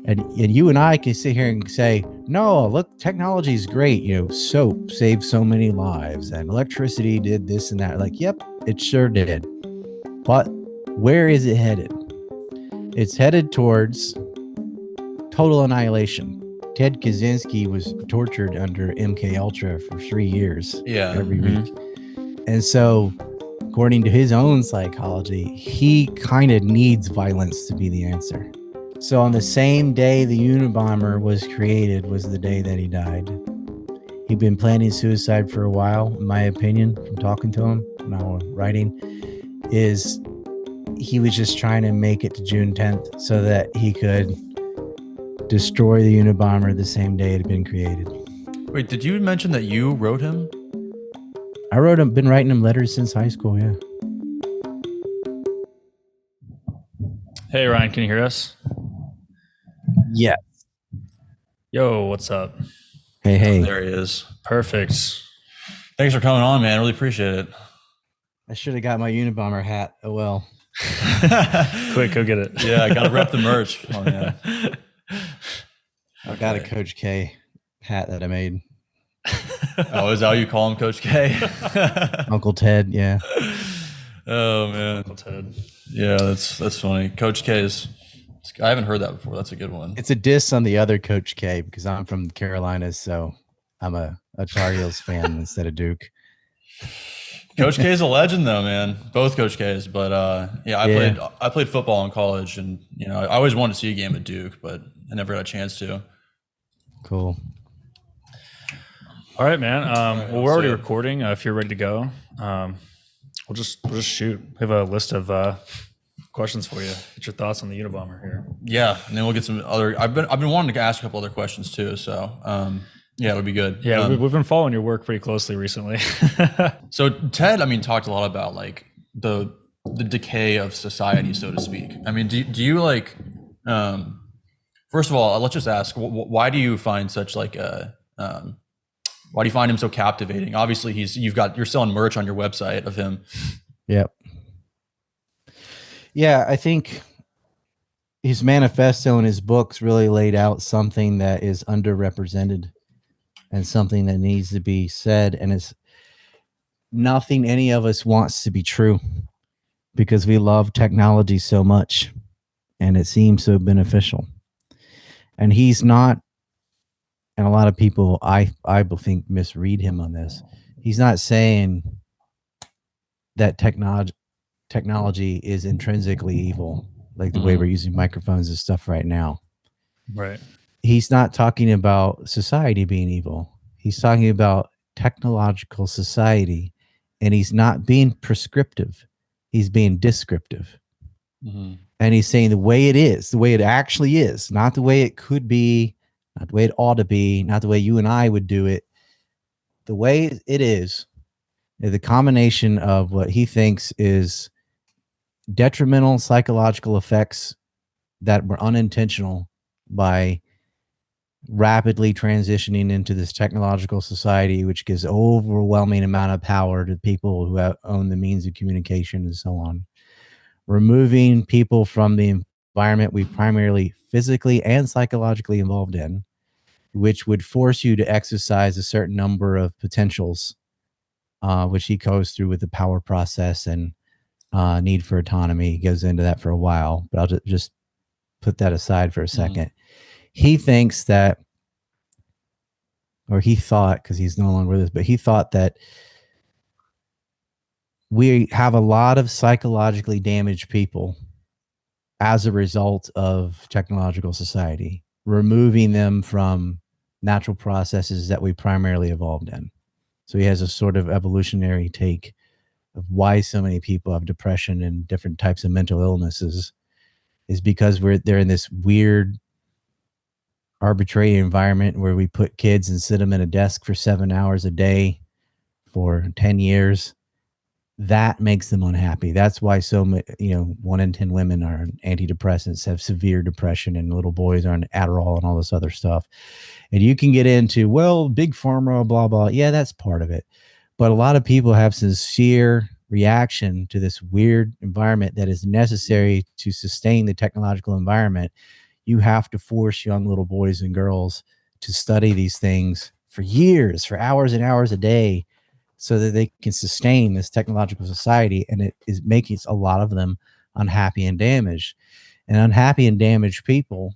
And you and I can sit here and say, no, look, technology is great. Soap saved so many lives and electricity did this and that. Like, yep, it sure did. But where is it headed? It's headed towards total annihilation. Ted Kaczynski was tortured under MK Ultra for 3 years every week. And so, according to his own psychology, he kind of needs violence to be the answer. So on the same day the Unabomber was created was the day that he died. He'd been planning suicide for a while, in my opinion, from talking to him, now writing, is he was just trying to make it to June 10th so that he could destroy the Unabomber the same day it had been created. Wait, did you mention that you wrote him? I wrote him, been writing him letters since high school, yeah. Hey, Ryan, can you hear us? Yeah. Yo, what's up? Hey. Oh, there he is. Perfect. Thanks for coming on, man. Really appreciate it. I should have got my Unabomber hat. Oh, well. Quick, go get it. Yeah, I got to rep the merch. Oh, yeah. I got a Coach K hat that I made. Oh, is that how you call him, Coach K? Uncle Ted, yeah. Oh, man. Uncle Ted. Yeah, that's funny. Coach K is... I haven't heard that before. That's a good one. It's a diss on the other Coach K because I'm from the Carolinas, so I'm a Tar Heels fan instead of Duke. Coach K is a legend, though, man. Both Coach K's, but I played football in college, and I always wanted to see a game at Duke, but I never got a chance to. Cool. All right, man. Well, we're already recording. If you're ready to go, we'll just shoot. We have a list of questions for you. Get your thoughts on the Unabomber here. Yeah, and then we'll get some other. I've been wanting to ask a couple other questions too. So it'll be good. Yeah, we've been following your work pretty closely recently. So Ted, talked a lot about like the decay of society, so to speak. Do you like? First of all, let's just ask, why do you find such like a why do you find him so captivating? Obviously, you're selling merch on your website of him. Yep. Yeah, I think his manifesto and his books really laid out something that is underrepresented and something that needs to be said. And it's nothing any of us wants to be true because we love technology so much and it seems so beneficial. And he's not, and a lot of people I think misread him on this. He's not saying that technology is intrinsically evil, like the way we're using microphones and stuff right now. Right. He's not talking about society being evil. He's talking about technological society, and he's not being prescriptive. He's being descriptive. Mm-hmm. And he's saying the way it is, the way it actually is, not the way it could be, not the way it ought to be, not the way you and I would do it. The way it is the combination of what he thinks is detrimental psychological effects that were unintentional by rapidly transitioning into this technological society, which gives overwhelming amount of power to people who own the means of communication and so on. Removing people from the environment we primarily physically and psychologically involved in, which would force you to exercise a certain number of potentials, which he goes through with the power process and need for autonomy. He goes into that for a while, but I'll just put that aside for a second. He thinks that, or he thought, because he's no longer with us, but he thought that we have a lot of psychologically damaged people as a result of technological society, removing them from natural processes that we primarily evolved in. So he has a sort of evolutionary take of why so many people have depression and different types of mental illnesses is because they're in this weird arbitrary environment where we put kids and sit them in a desk for 7 hours a day for 10 years. That makes them unhappy. That's why 1 in 10 women are on antidepressants, have severe depression, and little boys are on Adderall and all this other stuff. And you can get into, well, big pharma, blah, blah. Yeah, that's part of it. But a lot of people have sincere reaction to this weird environment that is necessary to sustain the technological environment. you have to force young little boys and girls to study these things for years, for hours and hours a day, so that they can sustain this technological society. And it is making a lot of them unhappy and damaged. And unhappy and damaged people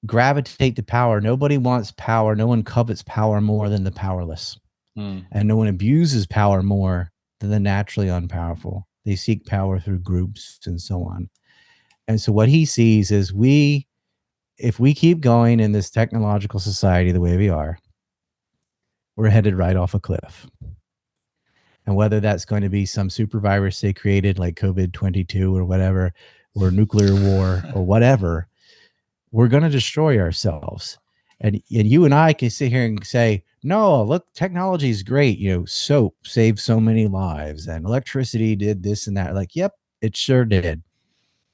gravitate to power. Nobody wants power. No one covets power more than the powerless. And no one abuses power more than the naturally unpowerful. They seek power through groups and so on. And so what he sees is if we keep going in this technological society the way we are, we're headed right off a cliff. And whether that's going to be some super virus they created like COVID-22 or whatever, or nuclear war or whatever, we're going to destroy ourselves. And you and I can sit here and say, no, look, technology is great. You know, soap saved so many lives and electricity did this and that. Like, yep, it sure did.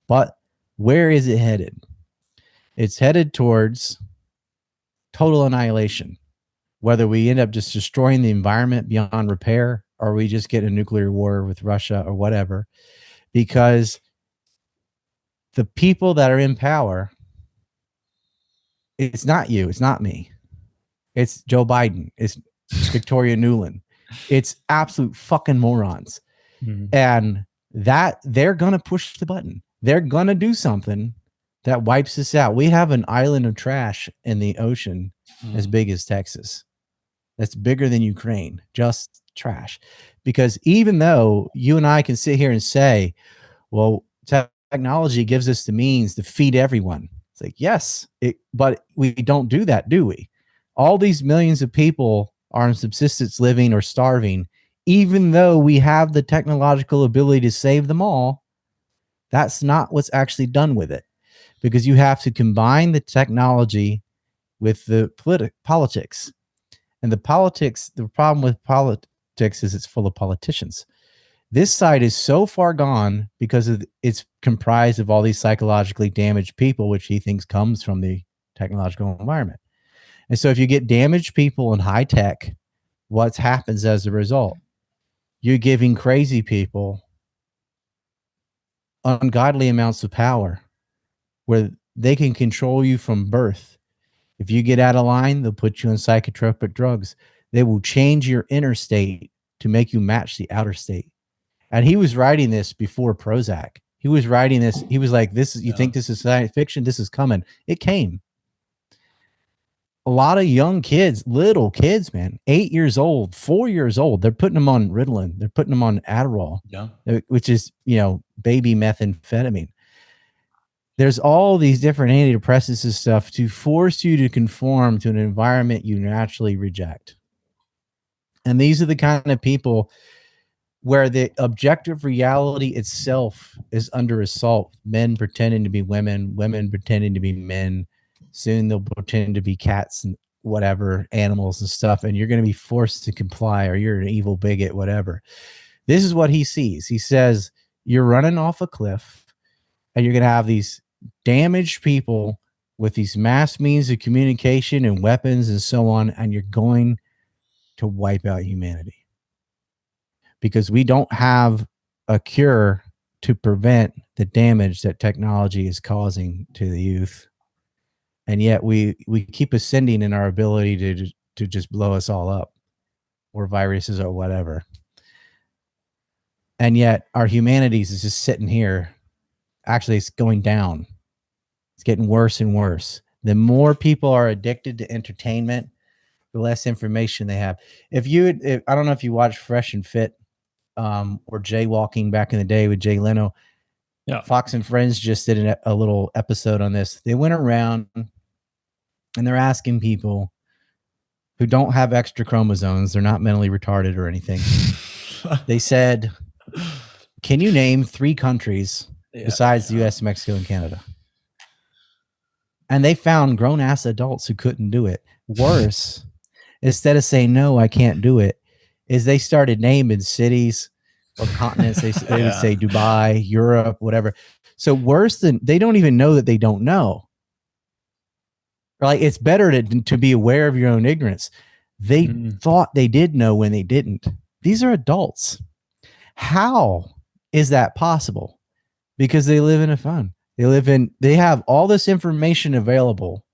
But where is it headed? It's headed towards total annihilation. Whether we end up just destroying the environment beyond repair, or we just get a nuclear war with Russia or whatever, because the people that are in power, it's not you, it's not me. It's Joe Biden. It's Victoria Nuland. It's absolute fucking morons. And that they're going to push the button. They're going to do something that wipes us out. We have an island of trash in the ocean as big as Texas. That's bigger than Ukraine, just trash. Because even though you and I can sit here and say, well, technology gives us the means to feed everyone. It's like, yes, but we don't do that, do we? All these millions of people are in subsistence living or starving, even though we have the technological ability to save them all. That's not what's actually done with it, because you have to combine the technology with the politics. And the problem with politics is it's full of politicians. This side is so far gone because it's comprised of all these psychologically damaged people, which he thinks comes from the technological environment. And so if you get damaged people in high tech, what happens as a result? You're giving crazy people ungodly amounts of power where they can control you from birth. If you get out of line, they'll put you on psychotropic drugs. They will change your inner state to make you match the outer state. And he was writing this before Prozac. He was writing this. He was like, "This is, you think this is science fiction? This is coming." It came. A lot of young kids, little kids, man, 8 years old, 4 years old, they're putting them on Ritalin. They're putting them on Adderall, which is, baby methamphetamine. There's all these different antidepressants and stuff to force you to conform to an environment you naturally reject. And these are the kind of people where the objective reality itself is under assault. Men pretending to be women, women pretending to be men. Soon they'll pretend to be cats and whatever, animals and stuff, and you're going to be forced to comply, or you're an evil bigot, whatever. This is what he sees. He says, you're running off a cliff, and you're going to have these damaged people with these mass means of communication and weapons and so on, and you're going to wipe out humanity. Because we don't have a cure to prevent the damage that technology is causing to the youth. And yet we keep ascending in our ability to just blow us all up, or viruses or whatever. And yet our humanities is just sitting here. Actually, it's going down. It's getting worse and worse. The more people are addicted to entertainment, the less information they have. I don't know if you watched Fresh and Fit, or Jaywalking back in the day with Jay Leno. Yeah. Fox and Friends just did a little episode on this. They went around and they're asking people who don't have extra chromosomes, they're not mentally retarded or anything. They said, can you name 3 countries besides the US, Mexico, and Canada? And they found grown-ass adults who couldn't do it. Worse, instead of saying, no, I can't do it, is they started naming cities or continents. They would say Dubai, Europe, whatever. So worse than, they don't even know that they don't know. Like, it's better to be aware of your own ignorance. They thought they did know when they didn't. These are adults. How is that possible? Because they live in a phone. They have all this information available,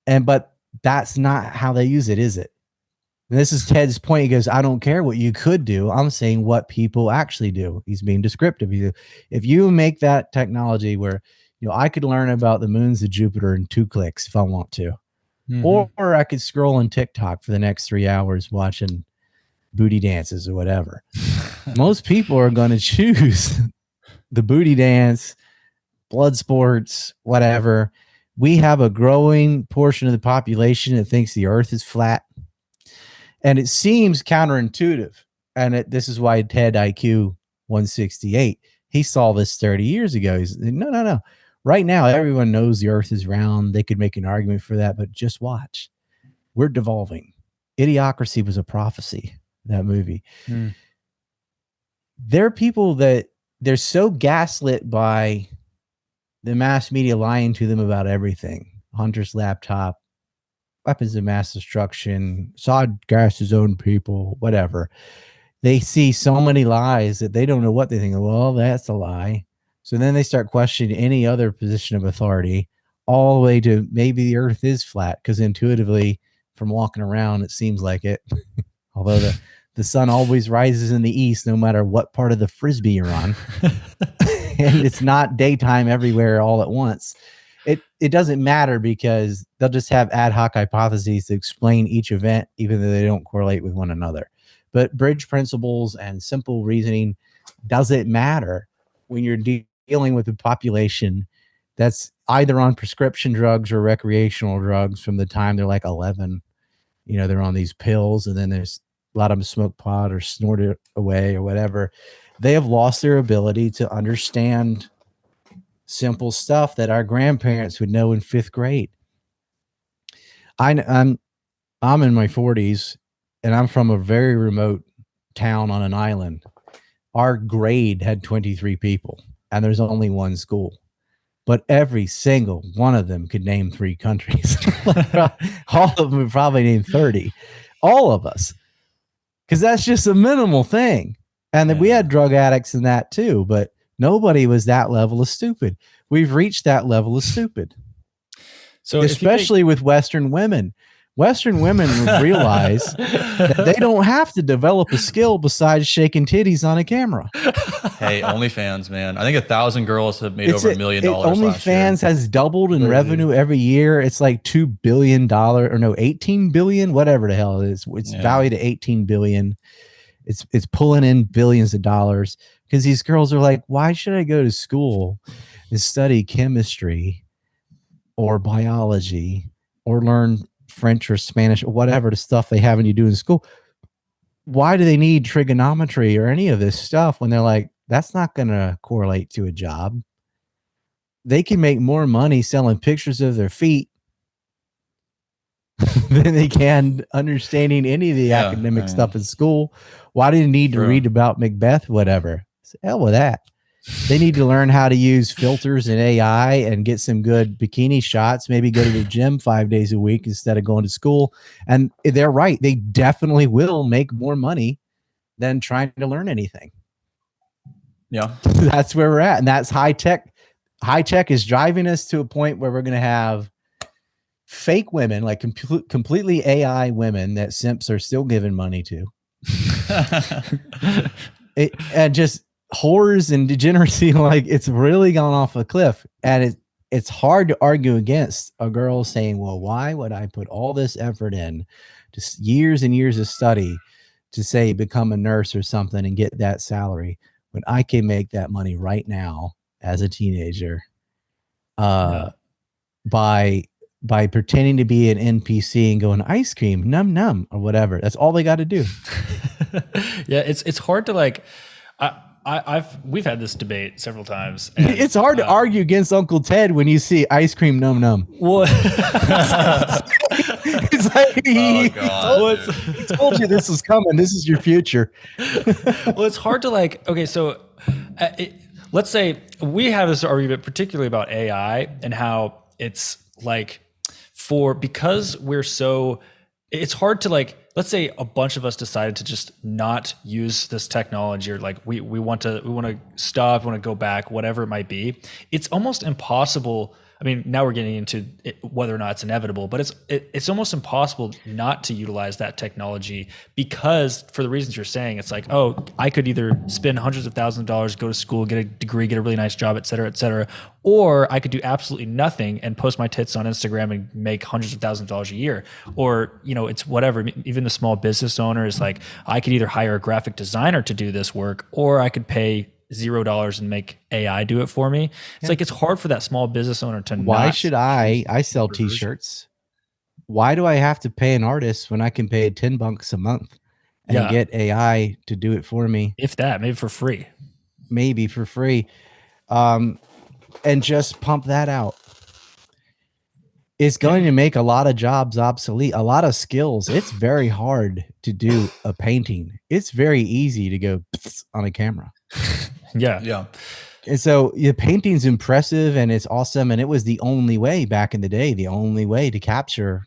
but that's not how they use it, is it? And this is Ted's point. He goes, I don't care what you could do. I'm saying what people actually do. He's being descriptive. If you make that technology where, I could learn about the moons of Jupiter in 2 clicks if I want to, or I could scroll on TikTok for the next 3 hours watching booty dances or whatever. Most people are going to choose the booty dance, blood sports, whatever. We have a growing portion of the population that thinks the earth is flat. And it seems counterintuitive. And this is why Ted IQ 168, he saw this 30 years ago. He's no. Right now, everyone knows the earth is round. They could make an argument for that, but just watch. We're devolving. Idiocracy was a prophecy, that movie. There are people that they're so gaslit by the mass media lying to them about everything. Hunter's laptop, weapons of mass destruction, Assad gassed his own people, whatever. They see so many lies that they don't know what they think. Well, that's a lie. So then they start questioning any other position of authority, all the way to maybe the earth is flat, because intuitively from walking around, it seems like it. Although the sun always rises in the east, no matter what part of the frisbee you're on. And it's not daytime everywhere all at once. It doesn't matter, because they'll just have ad hoc hypotheses to explain each event, even though they don't correlate with one another. But bridge principles and simple reasoning doesn't matter when you're dealing with a population that's either on prescription drugs or recreational drugs from the time they're like 11. They're on these pills, and then there's a lot of them smoke pot or snort it away or whatever. They have lost their ability to understand simple stuff that our grandparents would know in 5th grade. I'm in my 40s, and I'm from a very remote town on an island. Our grade had 23 people, and there's only one school. But every single one of them could name 3 countries. All of them would probably name 30. All of us. Because that's just a minimal thing. And then we had drug addicts in that too, but nobody was that level of stupid. We've reached that level of stupid. So especially with Western women. Western women realize that they don't have to develop a skill besides shaking titties on a camera. Hey, OnlyFans, man. I think 1,000 girls have made over $1 million last year. OnlyFans has doubled in revenue every year. It's like $2 billion or no, 18 billion, whatever the hell it is. It's valued at 18 billion. It's pulling in billions of dollars, because these girls are like, why should I go to school and study chemistry or biology or learn French or Spanish or whatever the stuff they have you do in school? Why do they need trigonometry or any of this stuff when they're like, that's not going to correlate to a job? They can make more money selling pictures of their feet than they can understanding any of the academic stuff in school. Why do they need to read about Macbeth, whatever? Hell with that. They need to learn how to use filters and AI and get some good bikini shots, maybe go to the gym 5 days a week instead of going to school. And they're right. They definitely will make more money than trying to learn anything. Yeah. That's where we're at. And that's high tech. High tech is driving us to a point where we're going to have fake women, like completely AI women that simps are still giving money to. And just horrors and degeneracy, like it's really gone off a cliff. And it's hard to argue against a girl saying, well, why would I put all this effort in, just years and years of study to say become a nurse or something and get that salary when I can make that money right now as a teenager by pretending to be an NPC and going ice cream, num num, or whatever. That's all they got to do. Yeah, it's hard to like. We've had this debate several times. And, it's hard to argue against Uncle Ted when you see ice cream num num. Well, it's like he told you this was coming. This is your future. Well, it's hard to like. Okay, so let's say we have this argument, particularly about AI and how it's like because we're so. It's hard to like let's say a bunch of us decided to just not use this technology, or like we want to stop, want to go back, whatever it might be. It's almost impossible. I mean, now we're getting into whether or not it's inevitable, but it's almost impossible not to utilize that technology, because for the reasons you're saying, it's like, oh, I could either spend hundreds of thousands of dollars, go to school, get a degree, get a really nice job, et cetera, or I could do absolutely nothing and post my tits on Instagram and make hundreds of thousands of dollars a year. Or, it's whatever. Even the small business owner is like, I could either hire a graphic designer to do this work, or I could pay $0 and make AI do it for me. It's like, it's hard for that small business owner to Why should I sell t-shirts? Why do I have to pay an artist when I can pay $10 a month and get AI to do it for me? If that, maybe for free. And just pump that out. It's going to make a lot of jobs obsolete, a lot of skills. It's very hard to do a painting. It's very easy to go on a camera. Yeah. And so the painting's impressive and it's awesome. And it was the only way back in the day, the only way to capture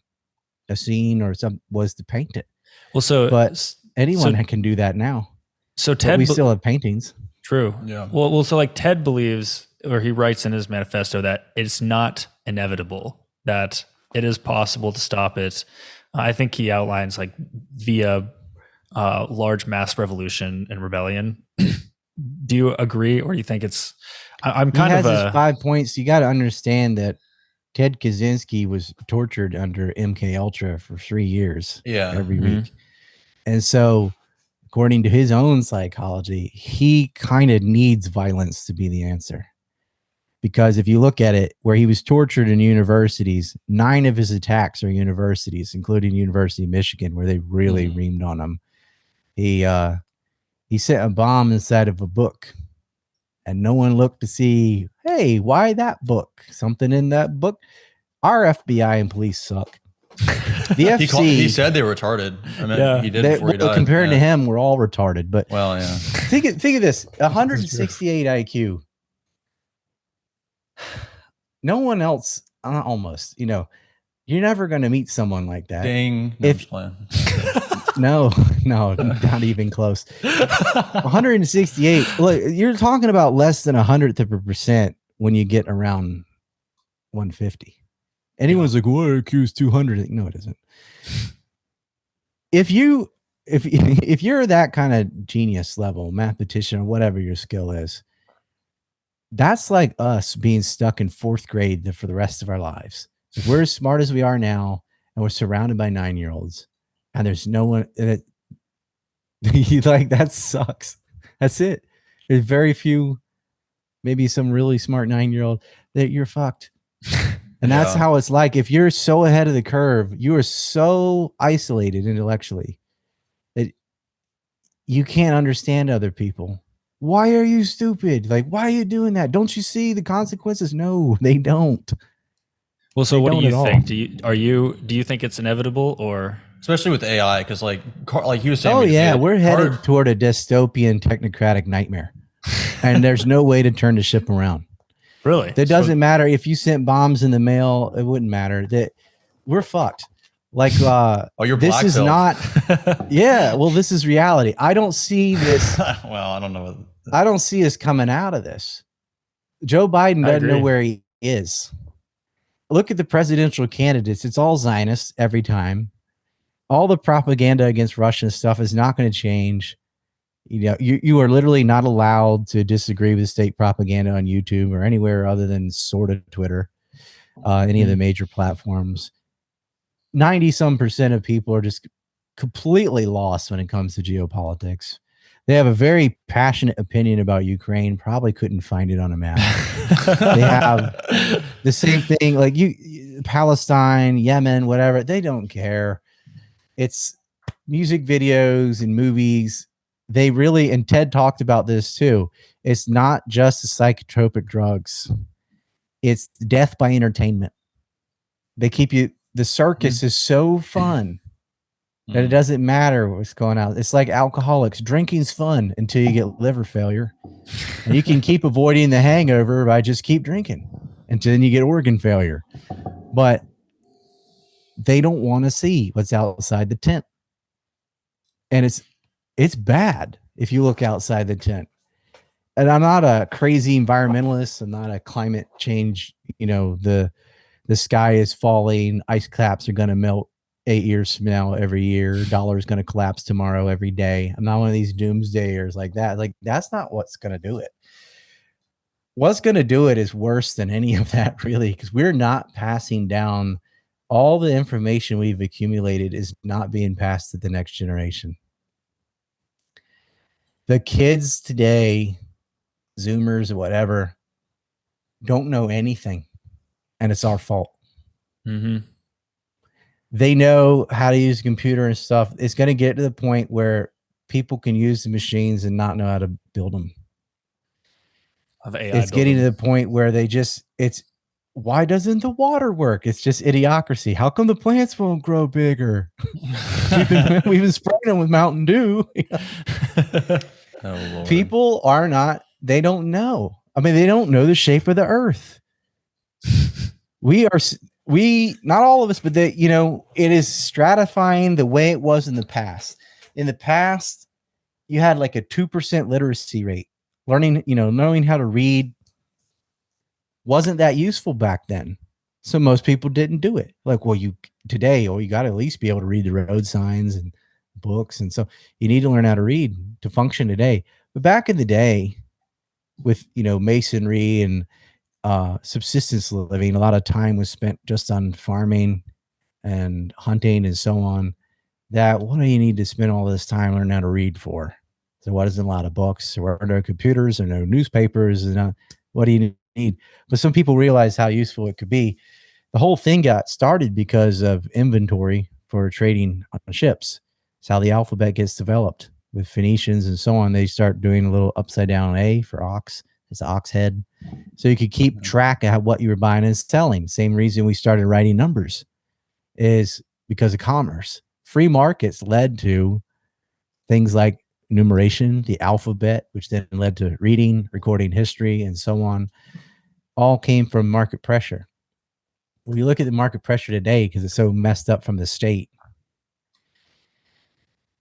a scene or something was to paint it. Well, but anyone can do that now. So Ted, we still have paintings. True. Yeah. Well, so like Ted believes, or he writes in his manifesto, that it's not inevitable, that it is possible to stop it. I think he outlines like via large mass revolution and rebellion. Do you agree, or do you think it's? I'm kind of his 5 points. You got to understand that Ted Kaczynski was tortured under MK Ultra for 3 years. Every week, and so according to his own psychology, he kind of needs violence to be the answer. Because if you look at it, where he was tortured in universities, 9 of his attacks are universities, including University of Michigan, where they really reamed on him. He sent a bomb inside of a book, and no one looked to see, hey, why that book? Something in that book. Our FBI and police suck. The FC, he said they were retarded. I mean, he did before he died. Compared to him, we're all retarded. But think of this: 168 IQ. No one else, almost. You're never going to meet someone like that. Dang. No, not even close. 168. Look, you're talking about less than 100% when you get around 150. Anyone's like, well, IQ is 200. No, it isn't. If you're that kind of genius level, mathematician, or whatever your skill is, that's like us being stuck in 4th grade for the rest of our lives. If we're as smart as we are now, and we're surrounded by 9-year-olds, and there's no one in it, like, that sucks. That's it. There's very few, maybe some really smart 9-year-old that you're fucked. And that's how it's like. If you're so ahead of the curve, you are so isolated intellectually that you can't understand other people. Why are you stupid? Like, why are you doing that? Don't you see the consequences? No, they don't. Well, so what do you think? Do you think it's inevitable, or especially with AI? Because like he was saying, we're headed toward a dystopian technocratic nightmare, and there's no way to turn the ship around. Really, that doesn't matter if you sent bombs in the mail; it wouldn't matter. That we're fucked. Like, you're this is not. Well, this is reality. I don't see this. Well, I don't know. I don't see us coming out of this. Joe Biden doesn't know where he is. Look at the presidential candidates. It's all Zionists every time. All the propaganda against Russian stuff is not going to change. You are literally not allowed to disagree with state propaganda on YouTube or anywhere other than sort of Twitter, any of the major platforms. 90% of people are just completely lost when it comes to geopolitics. They have a very passionate opinion about Ukraine. Probably couldn't find it on a map. They have the same thing, like Palestine, Yemen, whatever. They don't care. It's music videos and movies. They really, and Ted talked about this too. It's not just the psychotropic drugs. It's death by entertainment. They keep you. The circus is so fun that it doesn't matter what's going on. It's like alcoholics. Drinking's fun until you get liver failure. And you can keep avoiding the hangover by just keep drinking until then you get organ failure. But they don't want to see what's outside the tent. And it's bad if you look outside the tent. And I'm not a crazy environmentalist. I'm not a climate change, the sky is falling, ice caps are going to melt 8 years from now every year, dollar is going to collapse tomorrow every day. I'm not one of these doomsdayers like that. Like, that's not what's going to do it. What's going to do it is worse than any of that, really, because we're not passing down all the information we've accumulated is not being passed to the next generation. The kids today, Zoomers or whatever, don't know anything, and it's our fault. Mm-hmm. They know how to use a computer and stuff. It's going to get to the point where people can use the machines and not know how to build them. It's getting to the point where why doesn't the water work? It's just idiocracy. How come the plants won't grow bigger? we've been spraying them with Mountain Dew. Oh, people they don't know. I mean, they don't know the shape of the earth. Not all of us, but it is stratifying the way it was in the past. In the past, you had like a 2% literacy rate. Knowing how to read wasn't that useful back then. So most people didn't do it. Like, well, you got to at least be able to read the road signs and books. And so you need to learn how to read to function today. But back in the day with, masonry and subsistence living, a lot of time was spent just on farming and hunting and so on. What do you need to spend all this time learning how to read for? There wasn't a lot of books, there were no computers, or no newspapers. And what do you need? But some people realized how useful it could be. The whole thing got started because of inventory for trading on ships. It's how the alphabet gets developed with Phoenicians and so on. They start doing a little upside down A for ox. It's the ox head. So you could keep track of what you were buying and selling. Same reason we started writing numbers is because of commerce. Free markets led to things like numeration, the alphabet, which then led to reading, recording history, and so on. All came from market pressure. When you look at the market pressure today, because it's so messed up from the state,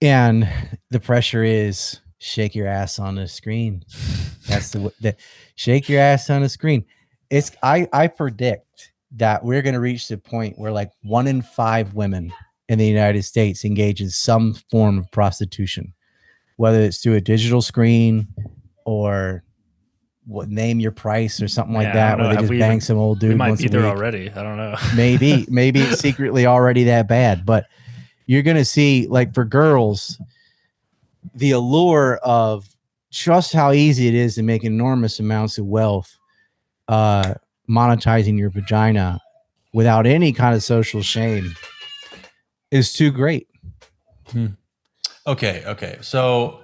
and the pressure is shake your ass on the screen. That's the shake your ass on the screen. I predict that we're going to reach the point where like 1 in 5 women in the United States engage in some form of prostitution, whether it's through a digital screen or name your price or something like that, where they just bang some old dude. We might once be a there week. already. I don't know. maybe it's secretly already that bad, but you're going to see, like, for girls, the allure of just how easy it is to make enormous amounts of wealth, monetizing your vagina without any kind of social shame is too great. Okay. So,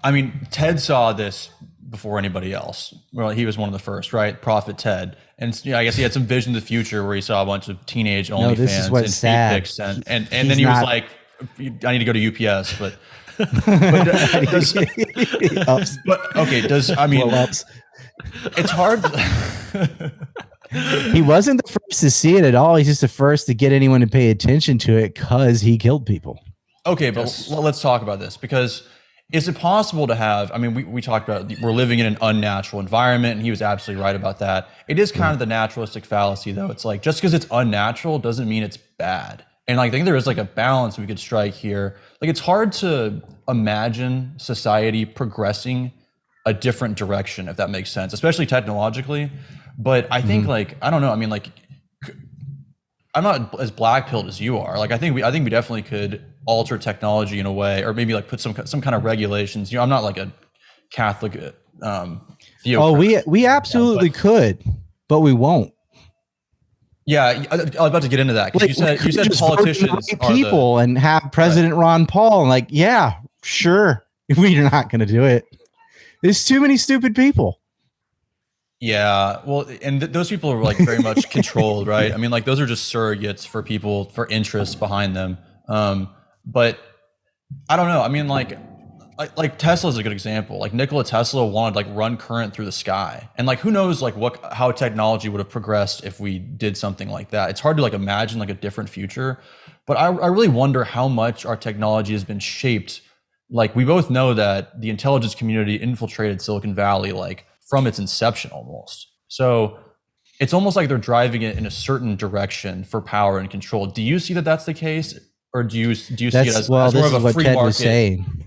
I mean, Ted saw this before anybody else. Well, he was one of the first, right? Prophet Ted. And I guess he had some vision of the future where he saw a bunch of teenage OnlyFans and feet pics. And then he was like, I need to go to UPS, but it's hard. He wasn't the first to see it at all. He's just the first to get anyone to pay attention to it because he killed people. Okay, but let's talk about this, because is it possible to have, I mean, we talked about we're living in an unnatural environment, and he was absolutely right about that. It is kind of the naturalistic fallacy, though. It's like, just because it's unnatural doesn't mean it's bad. And like, I think there is like a balance we could strike here. Like, it's hard to imagine society progressing a different direction, if that makes sense, especially technologically. But I think like, I don't know. I mean, like, I'm not as black-pilled as you are. Like, I think we definitely could alter technology in a way, or maybe like put some kind of regulations. I'm not like a Catholic theocrat. We absolutely could, but we won't. Yeah, I was about to get into that, because you said politicians are people and have President Ron Paul, and like, yeah, sure, we're not going to do it. There's too many stupid people. Yeah, well, and those people are like very much controlled, right? I mean, like, those are just surrogates for people, for interests behind them. But I don't know. I mean, like Tesla's a good example. Like, Nikola Tesla wanted to like run current through the sky, and like, who knows like how technology would have progressed if we did something like that. It's hard to like imagine like a different future, but I really wonder how much our technology has been shaped like we both know that the intelligence community infiltrated Silicon Valley like from its inception almost. So it's almost like they're driving it in a certain direction for power and control. Do you see that that's the case, or do you see it as more of a free Ted market? Was saying.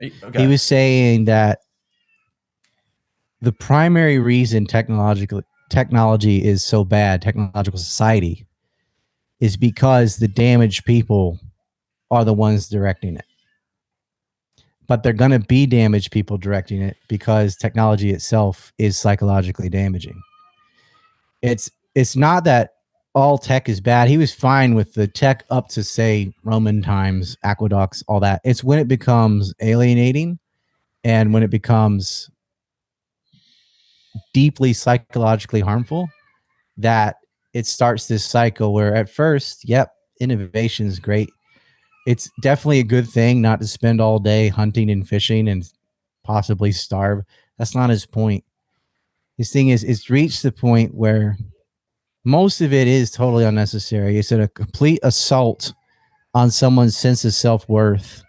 Okay. He was saying that the primary reason technology is so bad, technological society, is because the damaged people are the ones directing it. But they're going to be damaged people directing it because technology itself is psychologically damaging. It's not that all tech is bad. He was fine with the tech up to, say, Roman times, aqueducts, all that. It's when it becomes alienating and when it becomes deeply psychologically harmful that it starts this cycle where at first, yep, innovation is great. It's definitely a good thing not to spend all day hunting and fishing and possibly starve. That's not his point. His thing is it's reached the point where most of it is totally unnecessary. It's a complete assault on someone's sense of self-worth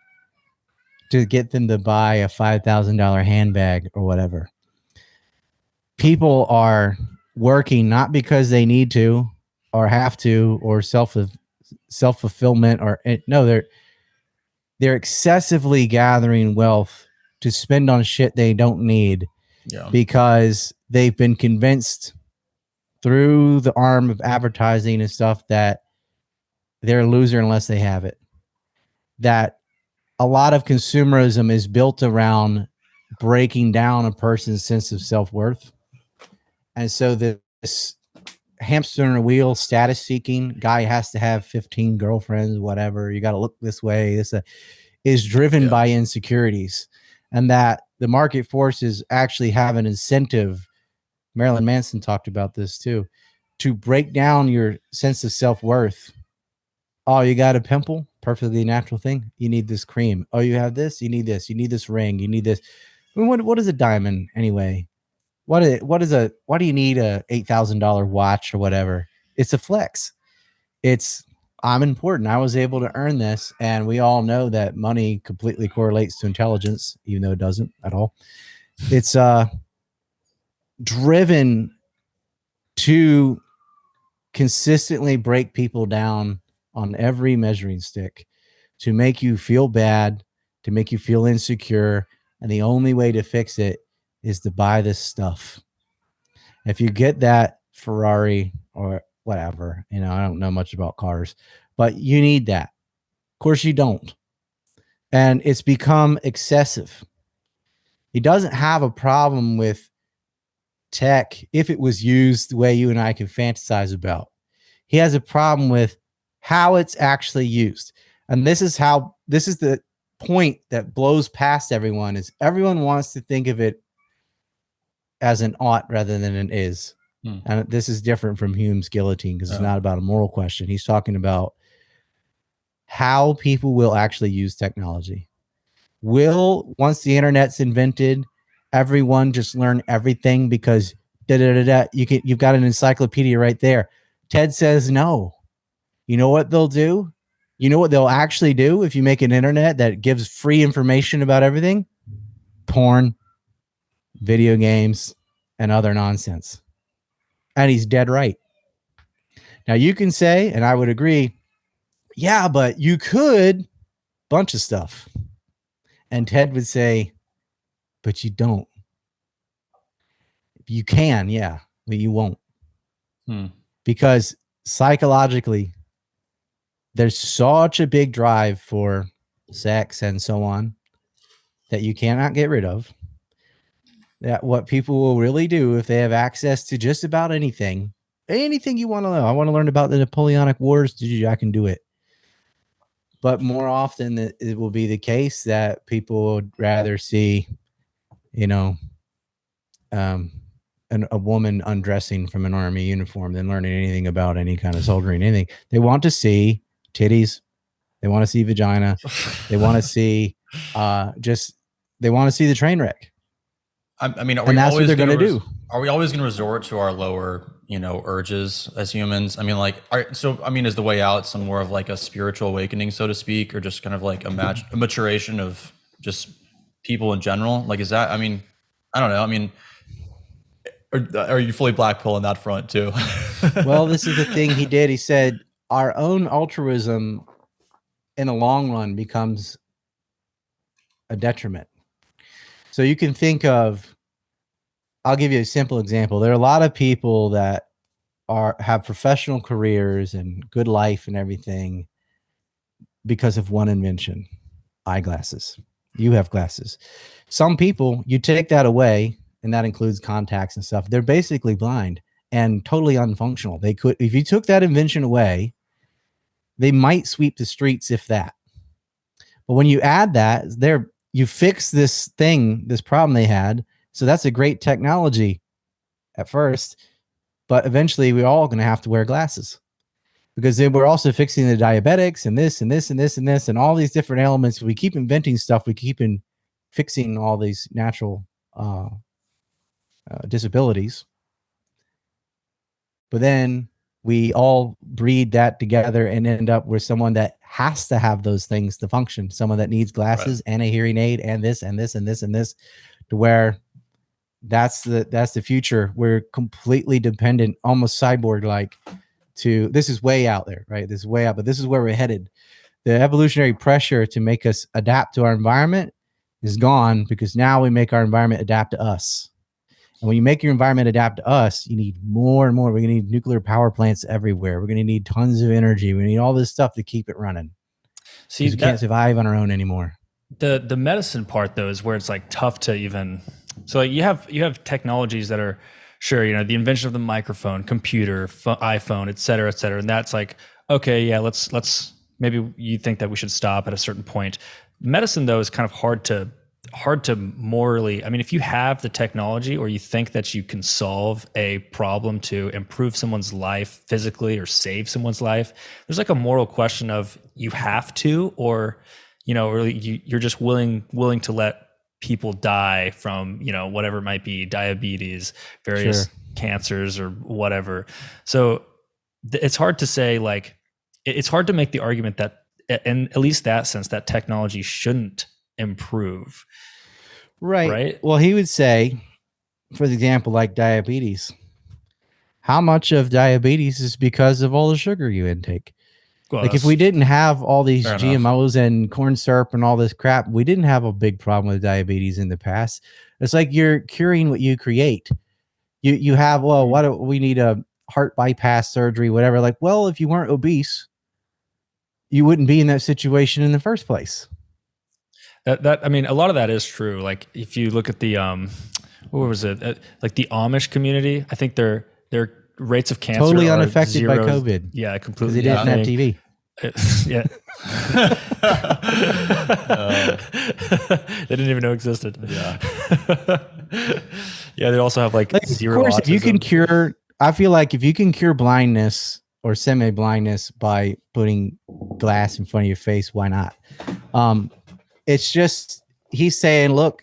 to get them to buy a $5,000 handbag or whatever. People are working not because they need to or have to or self-fulfillment or no, they're excessively gathering wealth to spend on shit they don't need because they've been convinced through the arm of advertising and stuff that they're a loser unless they have it. That a lot of consumerism is built around breaking down a person's sense of self-worth. And so this hamster in a wheel, status seeking guy has to have 15 girlfriends, whatever. You got to look this way. This is driven by insecurities, and that the market forces actually have an incentive. Marilyn Manson talked about this too, to break down your sense of self-worth. Oh, you got a pimple? Perfectly natural thing. You need this cream. Oh, you have this? You need this. You need this ring. You need this. I mean, what is a diamond anyway? Why do you need a $8,000 watch or whatever? It's a flex. I'm important. I was able to earn this. And we all know that money completely correlates to intelligence, even though it doesn't at all. It's driven to consistently break people down on every measuring stick, to make you feel bad, to make you feel insecure. And the only way to fix it is to buy this stuff. If you get that Ferrari or whatever, I don't know much about cars, but you need that. Of course you don't. And it's become excessive. He doesn't have a problem with tech if it was used the way you and I can fantasize about. He has a problem with how it's actually used. And this is the point that blows past everyone, is everyone wants to think of it as an ought rather than an is. And this is different from Hume's guillotine because it's not about a moral question. He's talking about how people will actually use technology. Once the internet's invented, everyone just learn everything because you've got an encyclopedia right there. Ted says no. You know what they'll do? You know what they'll actually do if you make an internet that gives free information about everything? Porn, video games, and other nonsense. And he's dead right. Now you can say, and I would agree, yeah, but you could bunch of stuff. And Ted would say, but you don't. You can, yeah, but you won't. Because psychologically, there's such a big drive for sex and so on that you cannot get rid of. That what people will really do if they have access to just about anything you want to know. I want to learn about the Napoleonic Wars. I can do it. But more often it will be the case that people would rather see, a woman undressing from an army uniform than learning anything about any kind of soldiering, anything. They want to see titties. They want to see vagina. They want to see they want to see the train wreck. I mean, that's what they're going to do. Are we always going to resort to our lower, urges as humans? I mean, is the way out some more of like a spiritual awakening, so to speak, or just kind of like a maturation of just people in general? Like, is that, I mean, I don't know. I mean, are you fully black pill on that front too? Well, this is the thing he did. He said our own altruism in the long run becomes a detriment. So you can think of, I'll give you a simple example. There are a lot of people that have professional careers and good life and everything because of one invention, eyeglasses. You have glasses. Some people, you take that away, and that includes contacts and stuff. They're basically blind and totally unfunctional. They could, if you took that invention away, they might sweep the streets, if that. But when you add that, you fix this thing, this problem they had. So that's a great technology at first, but eventually we're all going to have to wear glasses, because then we're also fixing the diabetics and this and this and this and this and all these different elements. We keep inventing stuff. We keep fixing all these natural disabilities. But then we all breed that together and end up with someone that has to have those things to function. Someone that needs glasses and a hearing aid and this and this and this and this, to where that's the future. We're completely dependent, almost cyborg-like, to, this is way out there, right? This is way out, but this is where we're headed. The evolutionary pressure to make us adapt to our environment is gone, because now we make our environment adapt to us. And when you make your environment adapt to us, you need more and more. We're going to need nuclear power plants everywhere. We're going to need tons of energy. We need all this stuff to keep it running. See, we can't survive on our own anymore. The medicine part, though, is where it's like tough to even. So like you have technologies that are, sure, you know, the invention of the microphone, computer, iPhone, et cetera, and that's like, okay, yeah, let's maybe you think that we should stop at a certain point. Medicine, though, is kind of hard to morally, I mean, if you have the technology or you think that you can solve a problem to improve someone's life physically or save someone's life, there's like a moral question of you have to, or, you know, or you're just willing to let people die from, you know, whatever it might be, diabetes, various cancers or whatever. So it's hard to say, like, it's hard to make the argument that, in at least that sense, that technology shouldn't improve. Right. Well, he would say, for example, like diabetes, how much of diabetes is because of all the sugar you intake? Well, like if we didn't have all these GMOs and corn syrup and all this crap, we didn't have a big problem with diabetes in the past. It's like you're curing what you create. You have, well, what do we need, a heart bypass surgery, whatever. Like, well, if you weren't obese, you wouldn't be in that situation in the first place. That I mean, a lot of that is true. Like if you look at the what was it? Like the Amish community, I think their rates of cancer totally are unaffected by zero. COVID. Yeah, completely. They didn't have TV. Yeah. They didn't even know existed. Yeah. Yeah, they also have like zero. Of course, autism. if you can cure, I feel like if you can cure blindness or semi-blindness by putting glass in front of your face, why not? It's just, he's saying, look,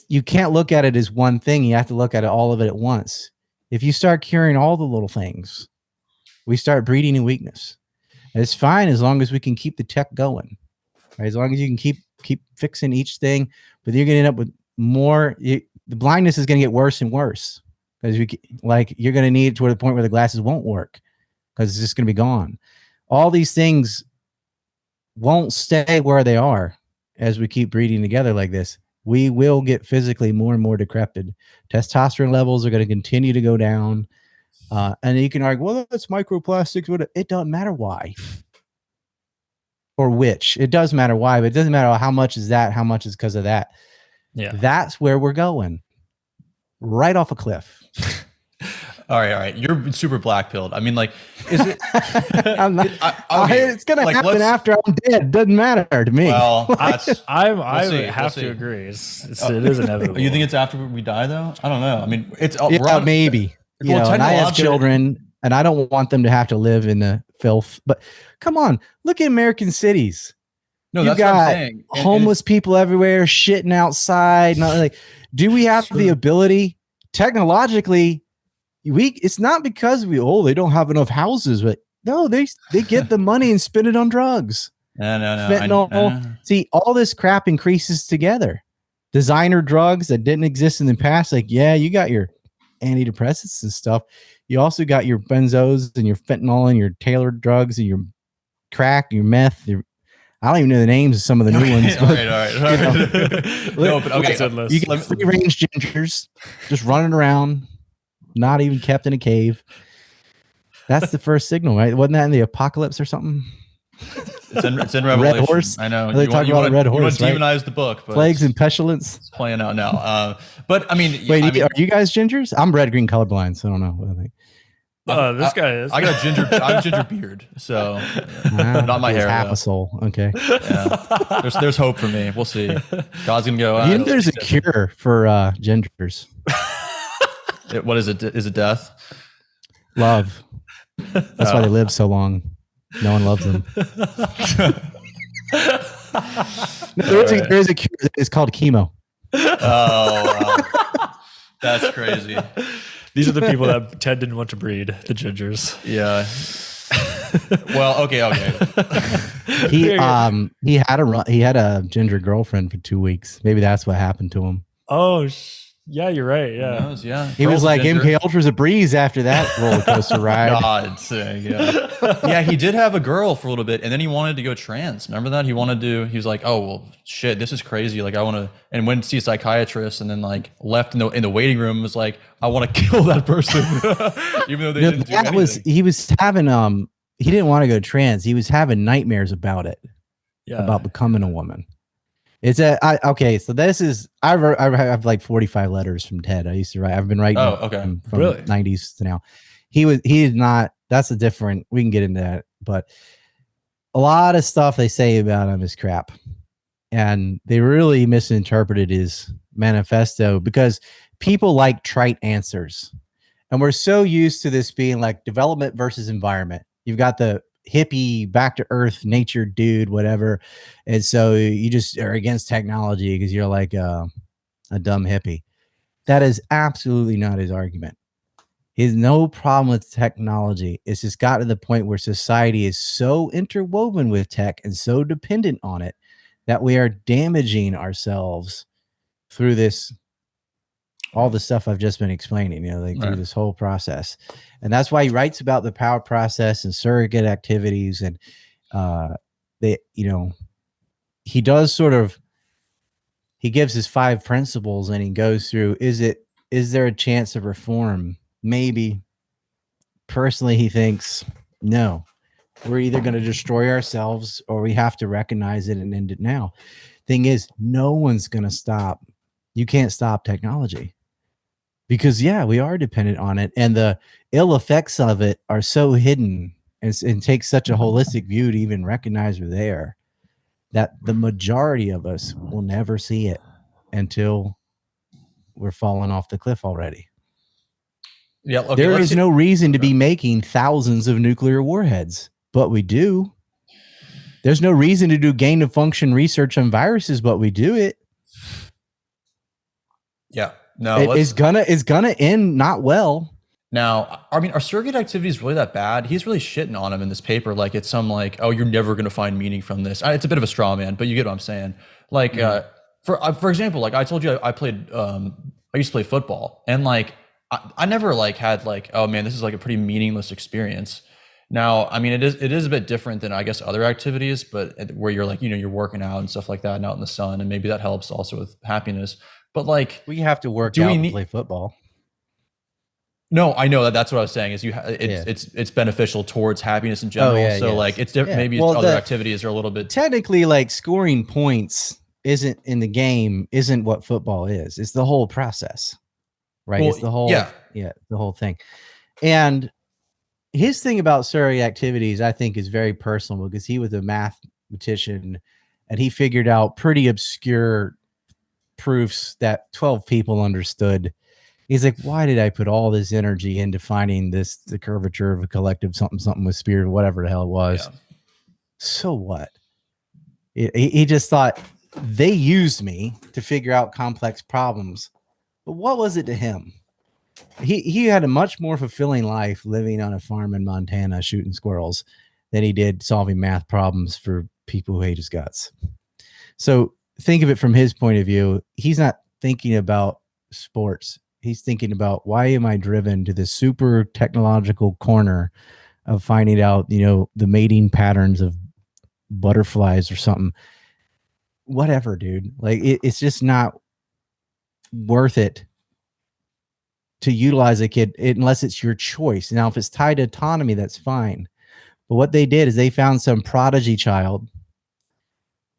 you can't look at it as one thing. You have to look at all of it at once. If you start curing all the little things, we start breeding in weakness. And it's fine as long as we can keep the tech going, right? As long as you can keep fixing each thing, but you're going to end up with more. The blindness is going to get worse and worse, because you're going to need it to the point where the glasses won't work, because it's just going to be gone. All these things won't stay where they are as we keep breeding together like this. We will get physically more and more decrepit. Testosterone levels are going to continue to go down. And you can argue, well, that's microplastics. It doesn't matter why or which. It does matter why, but it doesn't matter how much is that, how much is because of that. Yeah, that's where we're going. Right off a cliff. All right. You're super black pilled. I mean, like, is it? I'm not, it's gonna happen after I'm dead. Doesn't matter to me. Well, I have to agree. It is inevitable. You think it's after we die, though? I don't know. I mean, it's maybe. You know, and I have children, and I don't want them to have to live in the filth. But come on, look at American cities. No, that's what I'm saying. Homeless people everywhere, shitting outside. Do we have the ability technologically? It's not because they don't have enough houses, but no, they get the money and spend it on drugs. No. Fentanyl. See, all this crap increases together. Designer drugs that didn't exist in the past. Like, yeah, you got your antidepressants and stuff. You also got your benzos and your fentanyl and your tailored drugs and your crack, your meth. I don't even know the names of some of the new ones. All right. No, but okay. You get free range gingers just running around, not even kept in a cave. That's the first signal, right? Wasn't that in the apocalypse or something? It's in Revelation. Red horse. I know. They talk about red horse. You want to demonize the book, but plagues and pestilence. It's playing out now. But I mean, wait, are you guys gingers? I'm red green colorblind, so I don't know what I think. This guy is. I got a ginger beard, so not my hair. Half a soul. Okay. Yeah. There's hope for me. We'll see. God's gonna go. You know, there's a cure for gingers. What is it? Is it death? Love. That's why they live so long. No one loves them. There is a cure. It's called chemo. Oh, wow. That's crazy. These are the people that Ted didn't want to breed, the gingers. Yeah. Well, okay. He had a ginger girlfriend for 2 weeks. Maybe that's what happened to him. Oh, yeah, you're right. Yeah. Yeah. He was like, MK Ultra's a breeze after that roller coaster ride. God, yeah. Yeah, he did have a girl for a little bit, and then he wanted to go trans. Remember that? He was like, oh, well, shit, this is crazy. Like, I want to, and went to see a psychiatrist, and then like left in the waiting room, was like, I want to kill that person. Even though they didn't do anything. He was having, he didn't want to go trans. He was having nightmares about it. Yeah. About becoming a woman. It's okay. So this is I have like 45 letters from Ted. I used to write. I've been writing from really? 90s to now. He did not. That's a different. We can get into that, but a lot of stuff they say about him is crap, and they really misinterpreted his manifesto because people like trite answers, and we're so used to this being like development versus environment. You've got the hippie, back to earth, nature dude, whatever. And so you just are against technology because you're like a dumb hippie. That is absolutely not his argument. He has no problem with technology. It's just got to the point where society is so interwoven with tech and so dependent on it that we are damaging ourselves through this, all the stuff I've just been explaining, through this whole process. And that's why he writes about the power process and surrogate activities. And he does he gives his 5 principles and he goes through, is there a chance of reform? Maybe. Personally, he thinks, no, we're either going to destroy ourselves or we have to recognize it and end it now. Thing is, no one's going to stop. You can't stop technology. Because, we are dependent on it. And the ill effects of it are so hidden and takes such a holistic view to even recognize we're there that the majority of us will never see it until we're falling off the cliff already. Yeah, okay, there is no reason to be making thousands of nuclear warheads, but we do. There's no reason to do gain of function research on viruses, but we do it. Yeah. No, it's gonna end not well. Now, I mean, are surrogate activities really that bad? He's really shitting on him in this paper, like it's some like, oh, you're never gonna find meaning from this. It's a bit of a straw man, but you get what I'm saying. Like, for example, like I told you, I used to play football, and like I never like had like, oh man, this is like a pretty meaningless experience. Now, I mean, it is a bit different than I guess other activities, but where you're like, you're working out and stuff like that, and out in the sun, and maybe that helps also with happiness. But like, we have to work out to play football. No, I know that's what I was saying. Is it's beneficial towards happiness in general. Like it's different. Maybe other activities are a little bit technically like scoring points isn't in the game. Isn't what football is. It's the whole process, right? It's the whole the whole thing. And his thing about surrogate activities, I think, is very personal because he was a mathematician and he figured out pretty obscure proofs that 12 people understood. He's like, why did I put all this energy into finding the curvature of a collective something with spirit, whatever the hell it was? Yeah. So what? He just thought they used me to figure out complex problems. But what was it to him? He had a much more fulfilling life living on a farm in Montana shooting squirrels than he did solving math problems for people who hate his guts. So think of it from his point of view. He's not thinking about sports. He's thinking about, why am I driven to this super technological corner of finding out, the mating patterns of butterflies or something? Whatever, dude. Like it's just not worth it to utilize a kid unless it's your choice. Now, if it's tied to autonomy, that's fine. But what they did is they found some prodigy child,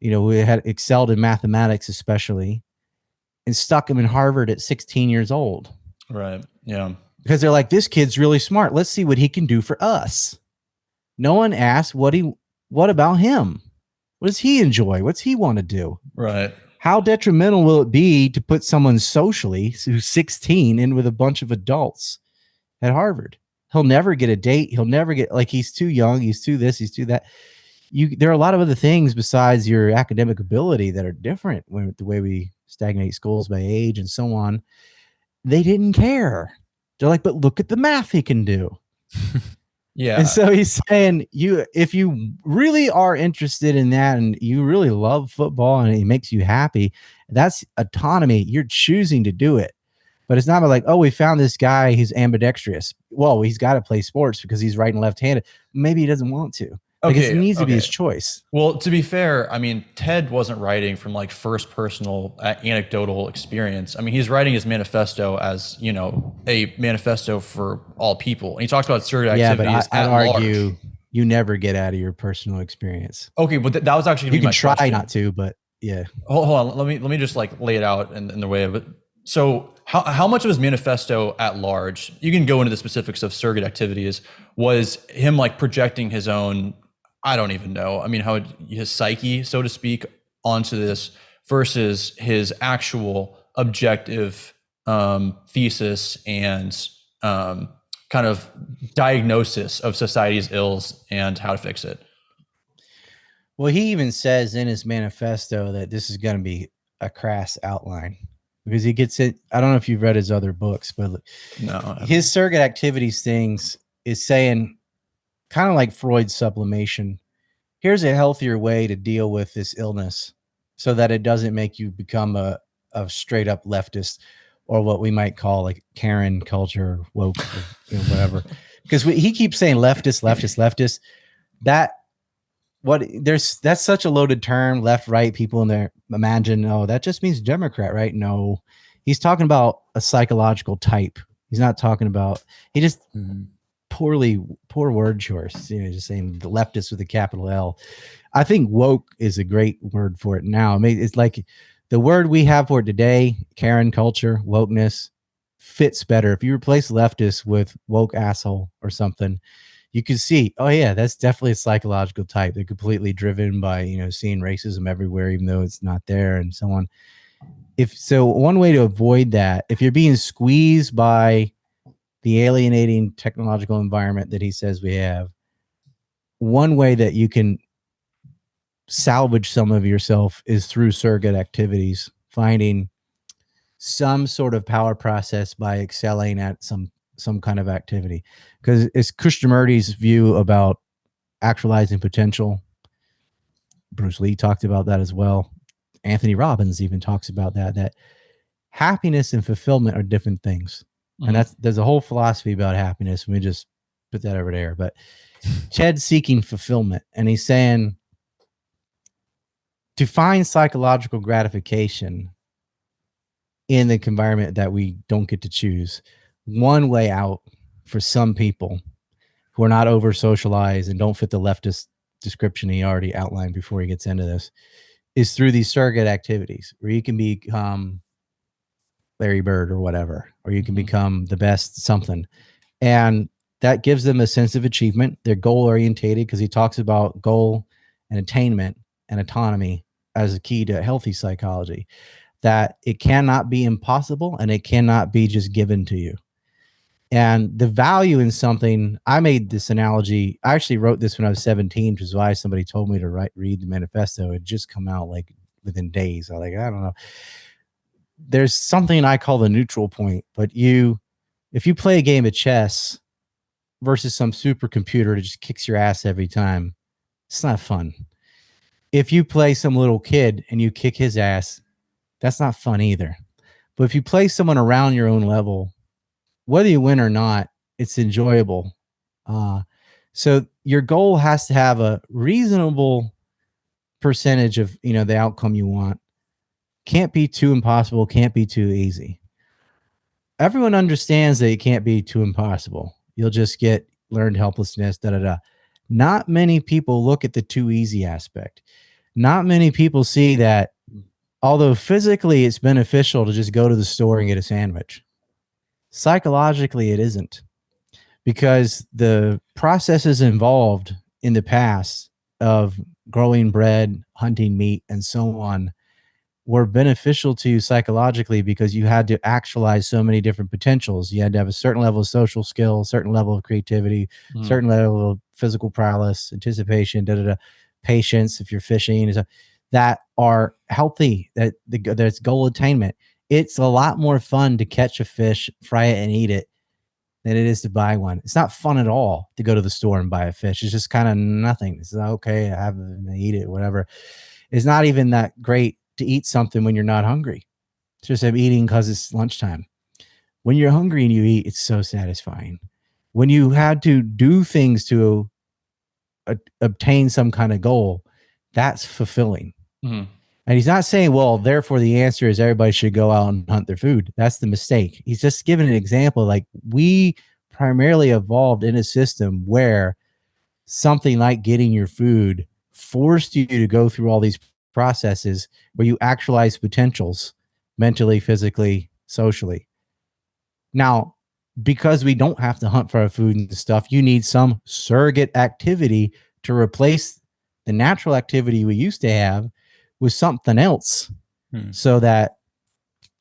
who had excelled in mathematics, especially, and stuck him in Harvard at 16 years old. Right. Yeah. Because they're like, this kid's really smart. Let's see what he can do for us. No one asked what about him? What does he enjoy? What's he want to do? Right. How detrimental will it be to put someone socially who's 16 in with a bunch of adults at Harvard? He'll never get a date. He'll never get, like, he's too young. He's too this. He's too that. There are a lot of other things besides your academic ability that are different with the way we stagnate schools by age and so on. They didn't care. They're like, but look at the math he can do. Yeah. And so he's saying, if you really are interested in that and you really love football and it makes you happy, that's autonomy. You're choosing to do it. But it's not like, oh, we found this guy who's ambidextrous. Well, he's got to play sports because he's right and left-handed. Maybe he doesn't want to. It needs to be his choice. Well, to be fair, I mean, Ted wasn't writing from like first personal anecdotal experience. I mean, he's writing his manifesto as, a manifesto for all people. And he talks about surrogate activities. I'd argue you never get out of your personal experience. Okay, but that was actually you can my try question. not to, but yeah. Hold on, let me just like lay it out in the way of it. So how much of his manifesto at large, you can go into the specifics of surrogate activities, was him like projecting his own, I don't even know. I mean, how his psyche, so to speak, onto this versus his actual objective thesis and kind of diagnosis of society's ills and how to fix it. Well, he even says in his manifesto that this is going to be a crass outline because he gets it. I don't know if you've read his other books, but no, his surrogate activities things is saying, kind of like Freud's sublimation, here's a healthier way to deal with this illness so that it doesn't make you become a straight up leftist or what we might call like Karen culture, woke, or whatever. Because he keeps saying leftist. That's such a loaded term, left, right. People in there imagine, oh, that just means Democrat, right? No, he's talking about a psychological type. He's not talking about, he just poor word choice, just saying the leftist with a capital L. I think woke is a great word for it now. I mean, it's like the word we have for it today, Karen culture, wokeness, fits better. If you replace leftist with woke asshole or something, you can see, oh yeah, that's definitely a psychological type. They're completely driven by, seeing racism everywhere, even though it's not there and so on. One way to avoid that, if you're being squeezed by the alienating technological environment that he says we have, one way that you can salvage some of yourself is through surrogate activities, finding some sort of power process by excelling at some kind of activity. Because it's Krishnamurti's view about actualizing potential. Bruce Lee talked about that as well. Anthony Robbins even talks about that happiness and fulfillment are different things. And there's a whole philosophy about happiness. Let me just put that over there. But Ted's seeking fulfillment, and he's saying to find psychological gratification in the environment that we don't get to choose. One way out for some people who are not over socialized and don't fit the leftist description he already outlined before he gets into this is through these surrogate activities where you can become Larry Bird or whatever, or you can become the best something. And that gives them a sense of achievement. They're goal orientated because he talks about goal and attainment and autonomy as a key to healthy psychology, that it cannot be impossible and it cannot be just given to you. And the value in something, I made this analogy. I actually wrote this when I was 17, which is why somebody told me to read the manifesto. It had just come out like within days. I was like, I don't know. There's something I call the neutral point, but if you play a game of chess versus some supercomputer that just kicks your ass every time, it's not fun. if you play some little kid and you kick his ass, that's not fun either. But if you play someone around your own level, whether you win or not, it's enjoyable. So your goal has to have a reasonable percentage of, you know, the outcome you want. Can't be too impossible, can't be too easy. Everyone understands that it can't be too impossible. You'll just get learned helplessness, da da da. Not many people look at the too easy aspect. Not many people see that although physically it's beneficial to just go to the store and get a sandwich, psychologically it isn't, because the processes involved in the past of growing bread, hunting meat, and so on were beneficial to you psychologically because you had to actualize so many different potentials. You had to have a certain level of social skill, certain level of creativity, certain level of physical prowess, anticipation, patience if you're fishing, that are healthy, that's goal attainment. It's a lot more fun to catch a fish, fry it, and eat it than it is to buy one. It's not fun at all to go to the store and buy a fish. It's just kind of nothing. It's like, okay, I have it and I eat it, whatever. It's not even that great to eat something when you're not hungry. It's just I'm eating because it's lunchtime. When you're hungry and you eat, it's so satisfying. When you had to do things to obtain some kind of goal, that's fulfilling. And he's not saying, well, therefore the answer is everybody should go out and hunt their food. That's the mistake. He's just giving an example. Like, we primarily evolved in a system where something like getting your food forced you to go through all these processes where you actualize potentials mentally, physically, socially. Now, because we don't have to hunt for our food and stuff, you need some surrogate activity to replace the natural activity we used to have with something else. So that,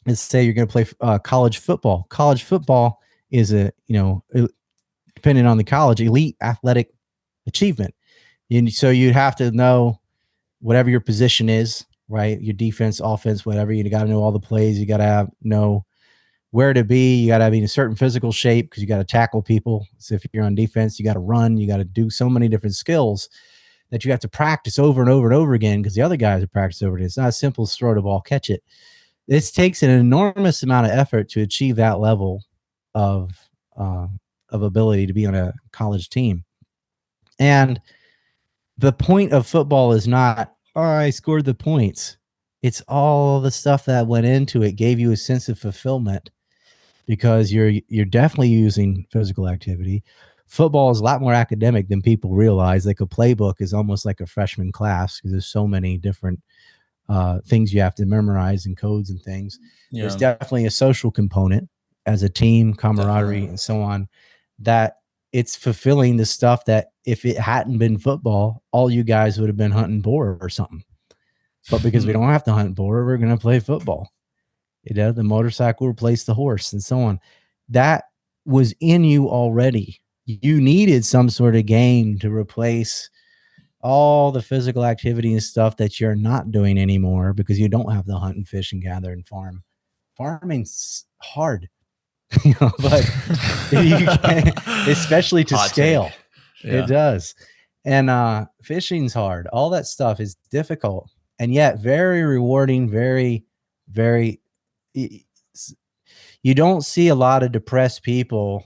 let's say you're going to play college football. College football is a, you know, depending on the college, elite athletic achievement. And so you have to know whatever your position is, right? Your defense, offense, whatever. You got to know all the plays. You got to know where to be. You got to be in a certain physical shape because you got to tackle people. So if you're on defense, you got to run. You got to do so many different skills that you have to practice over and over and over again because the other guys have practiced over it. It's not as simple as throw the ball, catch it. This takes an enormous amount of effort to achieve that level of ability to be on a college team. And the point of football is not, oh, I scored the points. It's all the stuff that went into it, gave you a sense of fulfillment because you're definitely using physical activity. Football is a lot more academic than people realize. Like, a playbook is almost like a freshman class because there's so many different things you have to memorize and codes and things. Yeah. There's definitely a social component as a team, camaraderie, and so on, that it's fulfilling the stuff that if it hadn't been football, all you guys would have been hunting boar or something. But because we don't have to hunt boar, we're going to play football. You know, the motorcycle replaced the horse and so on. That was in you already. You needed some sort of game to replace all the physical activity and stuff that you're not doing anymore because you don't have to hunt and fish and gather and farm. Farming's hard, you know, but you can, especially to scale. Yeah. It does. And fishing's hard. All that stuff is difficult and yet very rewarding, very, very. You don't see a lot of depressed people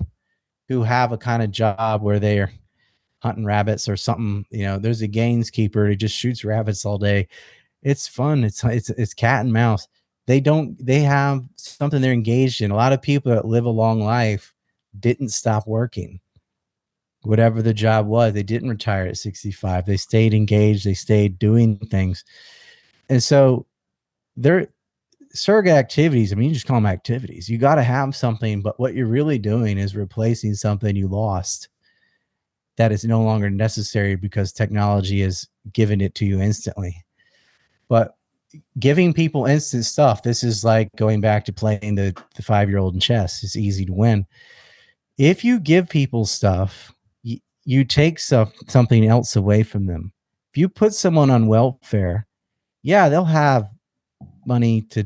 who have a kind of job where they're hunting rabbits or something. You know, there's a gameskeeper who just shoots rabbits all day. It's fun. It's cat and mouse. They have something they're engaged in. A lot of people that live a long life didn't stop working. Whatever the job was, they didn't retire at 65. They stayed engaged. They stayed doing things. And so they're surrogate activities. I mean, you just call them activities. You got to have something, but what you're really doing is replacing something you lost that is no longer necessary because technology is giving it to you instantly. But giving people instant stuff, this is like going back to playing the 5-year-old in chess. It's easy to win. If you give people stuff, you take something else away from them. If you put someone on welfare, yeah, they'll have money to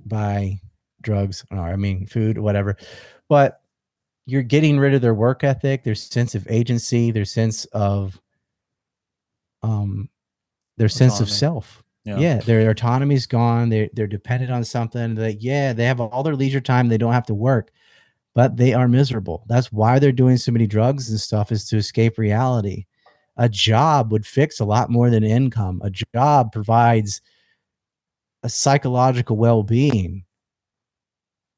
buy drugs, or I mean food or whatever, but you're getting rid of their work ethic, their sense of agency, their sense of their sense of Autonomy. self. Yeah, their autonomy's gone. They're dependent on something. They have all their leisure time. They don't have to work, but they are miserable. That's why they're doing so many drugs and stuff, is to escape reality. A job would fix a lot more than income. A job provides a psychological well-being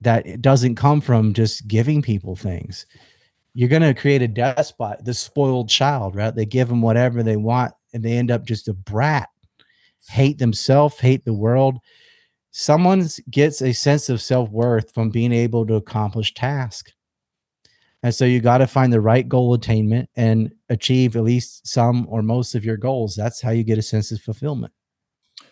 that it doesn't come from just giving people things. You're going to create a despot, the spoiled child, right? They give them whatever they want and they end up just a brat. Hate themselves, hate the world. Someone gets a sense of self-worth from being able to accomplish tasks. And so you got to find the right goal attainment and achieve at least some or most of your goals. That's how you get a sense of fulfillment.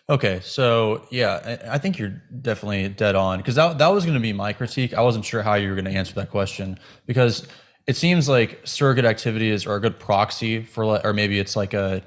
Okay, so yeah, I think you're definitely dead on, because that was going to be my critique. I wasn't sure how you were going to answer that question, because it seems like surrogate activities are a good proxy for, or maybe it's like a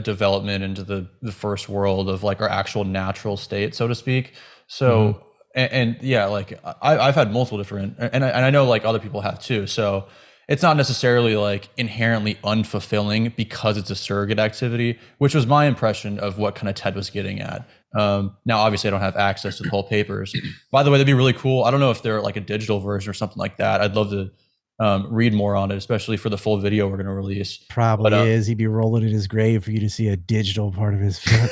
development into the first world of like our actual natural state, so to speak. So and yeah, like I've had multiple different, and I know like other people have too. So it's not necessarily like inherently unfulfilling because it's a surrogate activity, which was my impression of what kind of Ted was getting at. Now, obviously I don't have access to the whole papers. By the way, that'd be really cool. I don't know if they're like a digital version or something like that. I'd love to read more on it, especially for the full video we're going to release. Probably is. He'd be rolling in his grave for you to see a digital part of his foot.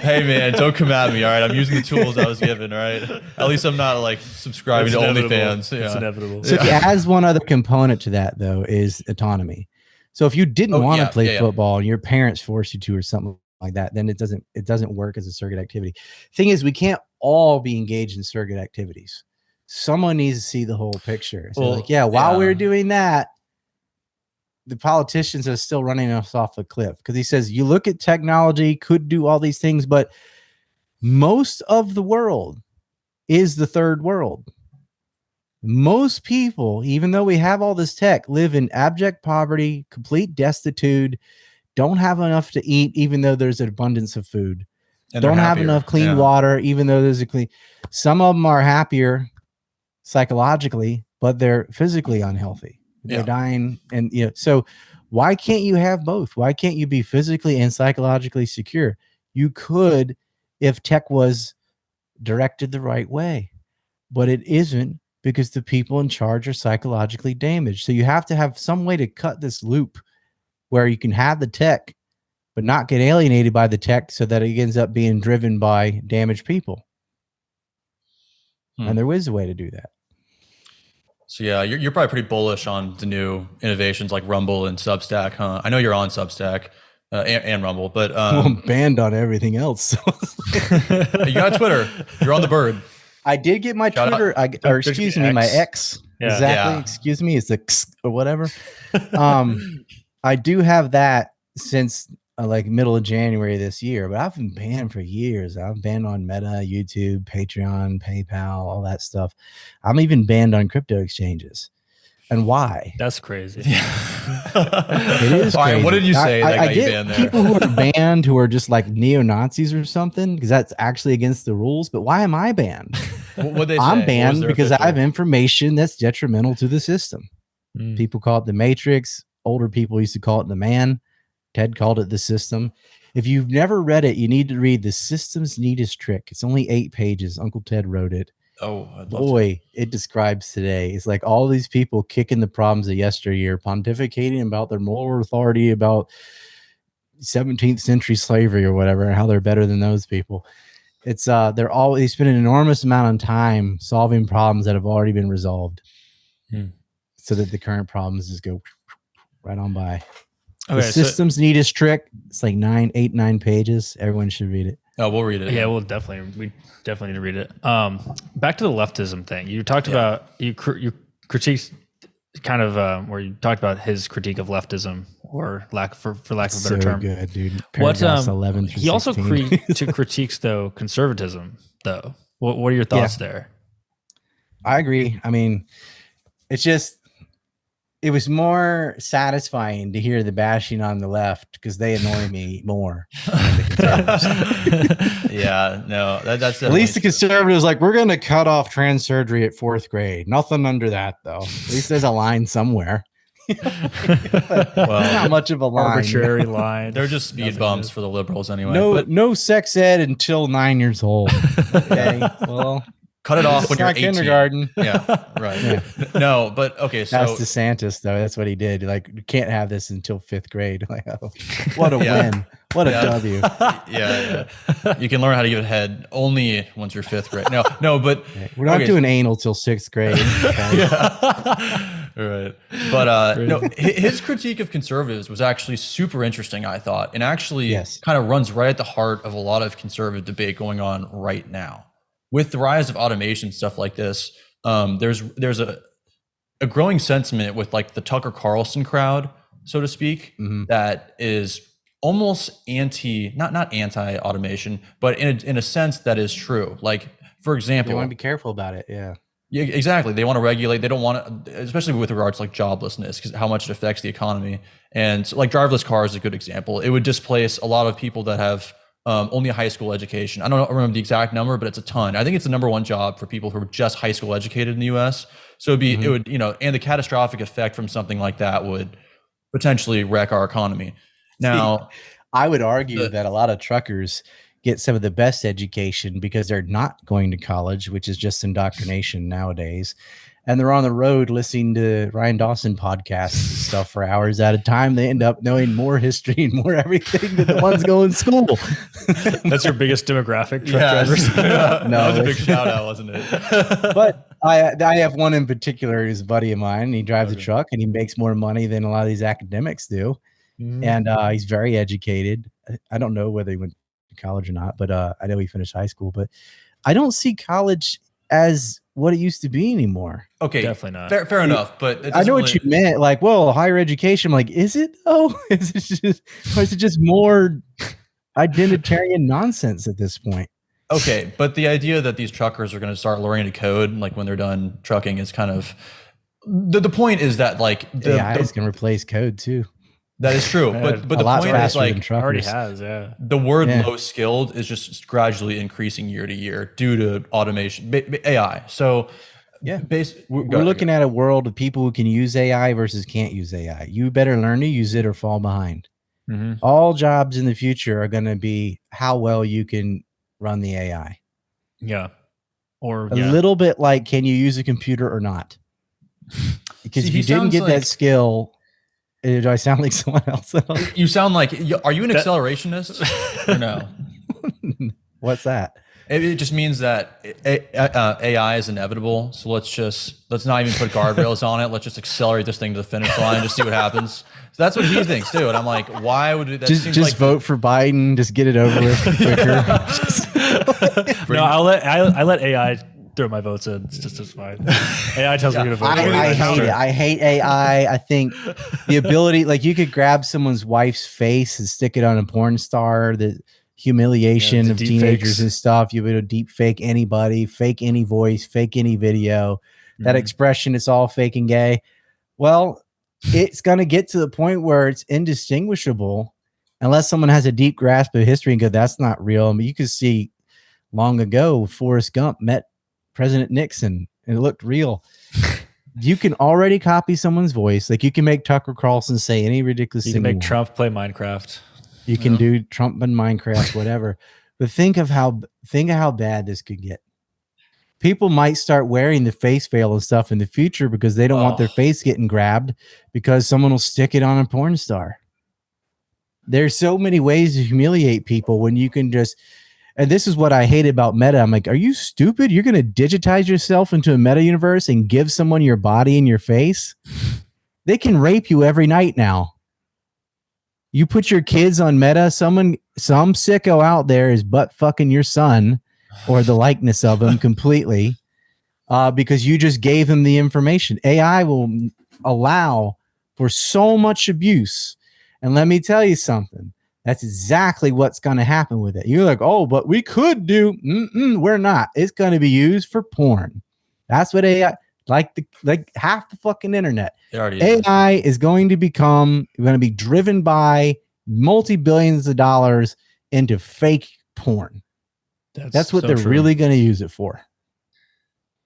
Hey man, don't come at me. All right, I'm using the tools I was given. All right, at least I'm not like subscribing to OnlyFans. It's inevitable. So it adds one other component to that, though, is autonomy. So if you didn't want to play football and your parents forced you to, or something like that, then it doesn't work as a surrogate activity. Thing is, we can't all be engaged in surrogate activities. Someone needs to see the whole picture. So while we're doing that, the politicians are still running us off a cliff, because he says, you look at technology, could do all these things, but most of the world is the third world. Most people, even though we have all this tech, live in abject poverty, complete destitute, don't have enough to eat, even though there's an abundance of food, and don't have enough clean water, even though there's a clean. Some of them are happier psychologically, but they're physically unhealthy. They're dying. And so why can't you have both? Why can't you be physically and psychologically secure? You could, if tech was directed the right way, but it isn't, because the people in charge are psychologically damaged. So you have to have some way to cut this loop where you can have the tech but not get alienated by the tech, so that it ends up being driven by damaged people. And there is a way to do that. So yeah, you're probably pretty bullish on the new innovations like Rumble and Substack, huh? I know you're on Substack and Rumble, but I'm banned on everything else. So. You got Twitter. You're on the bird. I did get my Twitter, my X. Yeah. Exactly. Yeah. Excuse me, it's the X or whatever. I do have that since like middle of January this year, but I've been banned for years. I'm banned on Meta, YouTube, Patreon, PayPal, all that stuff. I'm even banned on crypto exchanges. And why? That's crazy. It is crazy. All right, what did you say? I get people who are banned who are just like neo-Nazis or something, because that's actually against the rules. But why am I banned? What'd they say? I'm banned because I have information that's detrimental to the system. People call it the Matrix. Older people used to call it the man. Ted called it the system. If you've never read it, you need to read The System's Neatest Trick. It's only 8 pages. Uncle Ted wrote it. Oh, I'd love boy, it describes today. It's like all these people kicking the problems of yesteryear, pontificating about their moral authority, about 17th century slavery or whatever, and how they're better than those people. It's they spend an enormous amount of time solving problems that have already been resolved, so that the current problems just go right on by. Okay, the System's Neatest Trick. It's like 9 pages. Everyone should read it. Oh, we'll read it. Yeah, we definitely need to read it. Back to the leftism thing. You talked about you critiqued kind of where you talked about his critique of leftism, or for lack of a better term. Good, dude. Paragraphs 11 through he also 16. critiques though conservatism though. What are your thoughts there? I agree. I mean, it's just. It was more satisfying to hear the bashing on the left, because they annoy me more than the conservatives. Yeah, no, that's at least the conservatives like, we're going to cut off trans surgery at 4th grade. Nothing under that, though. At least there's a line somewhere. Not much of a line. Arbitrary line. They're just speed bumps for the liberals anyway. No sex ed until 9 years old. Okay, well, cut it off when you're 18. Kindergarten. Yeah, right. Yeah. No, but okay. So that's DeSantis, though. That's what he did. Like, you can't have this until 5th grade. Like, oh, what a win! What a W! Yeah. You can learn how to give it head only once you're 5th grade. No, but we're not doing anal till 6th grade. Okay? Right. But no, his critique of conservatives was actually super interesting, I thought, and actually kind of runs right at the heart of a lot of conservative debate going on right now. With the rise of automation, stuff like this, there's a growing sentiment with like the Tucker Carlson crowd, so to speak, that is almost not anti-automation, but in a sense that is true. Like, for example, you want to be careful about it. Yeah, exactly. They want to regulate. They don't want to, especially with regards to like joblessness, because how much it affects the economy. And so, like, driverless cars is a good example. It would displace a lot of people that have only a high school education. I don't remember the exact number, but it's a ton. I think it's the #1 job for people who are just high school educated in the US. So it would, and the catastrophic effect from something like that would potentially wreck our economy. Now, I would argue that a lot of truckers get some of the best education because they're not going to college, which is just indoctrination nowadays. And they're on the road listening to Ryan Dawson podcasts and stuff for hours at a time. They end up knowing more history and more everything than the ones going to school. That's your biggest demographic, truck drivers? No, that was a big shout out, wasn't it? But I have one in particular who's a buddy of mine. And he drives a truck and he makes more money than a lot of these academics do. And he's very educated. I don't know whether he went to college or not, but I know he finished high school. But I don't see college as what it used to be anymore. Okay, definitely not. Fair enough, but I know what you meant. Like, well, higher education. I'm like, is it? Oh, is it just more identitarian nonsense at this point? Okay, but the idea that these truckers are going to start learning to code like when they're done trucking is kind of the point. Is that like AI is going to replace code too? That is true, but the point is like already has, the word low skilled is just gradually increasing year to year due to automation, AI. So we're looking at a world of people who can use AI versus can't use AI. You better learn to use it or fall behind. All jobs in the future are going to be how well you can run the AI. Yeah, or a little bit like, can you use a computer or not? Because if you didn't get that skill. Do I sound like someone else? You sound like, are you an accelerationist or no? What's that? It just means that AI is inevitable. So let's not even put guardrails on it. Let's just accelerate this thing to the finish line and just see what happens. So that's what he thinks too. And I'm like, why would that? Just like vote for Biden. Just get it over with quicker. No, I let AI throw my votes in. It's just fine. AI tells me to vote. I hate it. I hate AI. I think the ability, like, you could grab someone's wife's face and stick it on a porn star. The humiliation of teenagers and stuff. You would deep fake anybody, fake any voice, fake any video. That expression, it's all fake and gay. Well, it's going to get to the point where it's indistinguishable unless someone has a deep grasp of history and go, that's not real. I mean, you could see long ago, Forrest Gump met President Nixon and it looked real. You can already copy someone's voice. Like, you can make Tucker Carlson say any ridiculous thing. You can make Trump play Minecraft. You can do Trump and Minecraft, whatever. But think of how bad this could get. People might start wearing the face veil and stuff in the future because they don't want their face getting grabbed because someone will stick it on a porn star. There's so many ways to humiliate people when you can just. And this is what I hate about Meta. I'm like, are you stupid? You're going to digitize yourself into a meta universe and give someone your body and your face? They can rape you every night now. You put your kids on Meta, some sicko out there is butt fucking your son or the likeness of him completely because you just gave him the information. AI will allow for so much abuse. And let me tell you something. That's exactly what's going to happen with it. You're like, oh, but we could do. We're not. It's going to be used for porn. That's what AI, like half the fucking internet. AI is going to be driven by multi-billions of dollars into fake porn. That's what they're really going to use it for.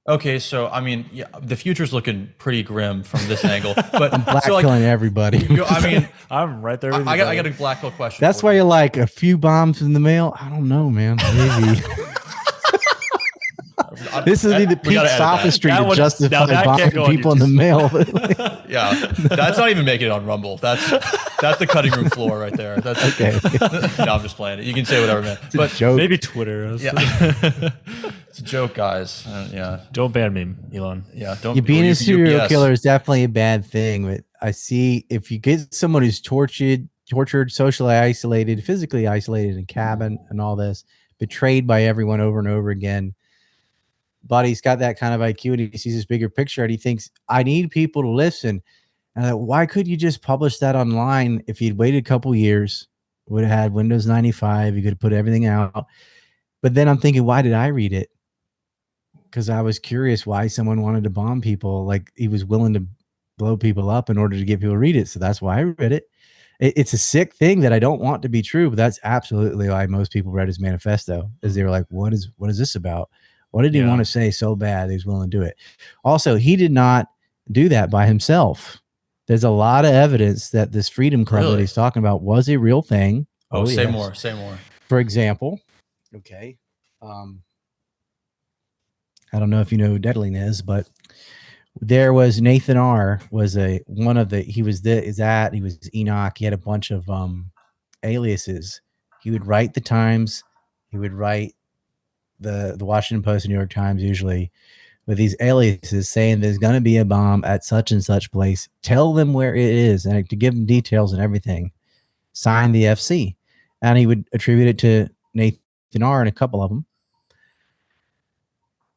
Okay, so I mean, yeah, the future's looking pretty grim from this angle. But Black so, like, killing everybody. I mean, I'm right there. With I you, got a black hole question. That's for why you. you're like a few bombs in the mail. I don't know, man. Maybe this is the We peak gotta edit that. sophistry That to one- justify now that can't bombing go on people in the mail. Yeah, that's not even making it on Rumble. That's the cutting room floor right there. That's Okay. No, I'm just playing it. You can say whatever, man. But Joke. maybe Twitter. yeah, it's a joke, guys. Yeah, Don't ban me, Elon. yeah. Don't You being or a serial yes. killer is definitely a bad thing. But I see if you get someone who's tortured, socially isolated, physically isolated in a cabin and all this, betrayed by everyone over and over again. But he's got that kind of IQ and he sees this bigger picture and he thinks, I need people to listen. And why could you just publish that online? If you'd waited a couple years, would have had Windows 95, you could have put everything out. But then I'm thinking, why did I read it? Because I was curious why someone wanted to bomb people. Like he was willing to blow people up in order to get people to read it. So that's why I read it. It's a sick thing that I don't want to be true, but that's absolutely why most people read his manifesto, is they were like, what is this about? What did he want to say so bad he was willing to do it? Also, he did not do that by himself. There's a lot of evidence that this Freedom Club that he's talking about was a real thing. Say yes. more. For example, okay. I don't know if you know who Deadling is, but there was Nathan R. was he was Enoch. He had a bunch of aliases. He would write the Times. He would write the Washington Post and New York Times usually with these aliases saying there's going to be a bomb at such and such place. Tell them where it is and to give them details and everything. Sign the FC. And he would attribute it to Nathan R. and a couple of them.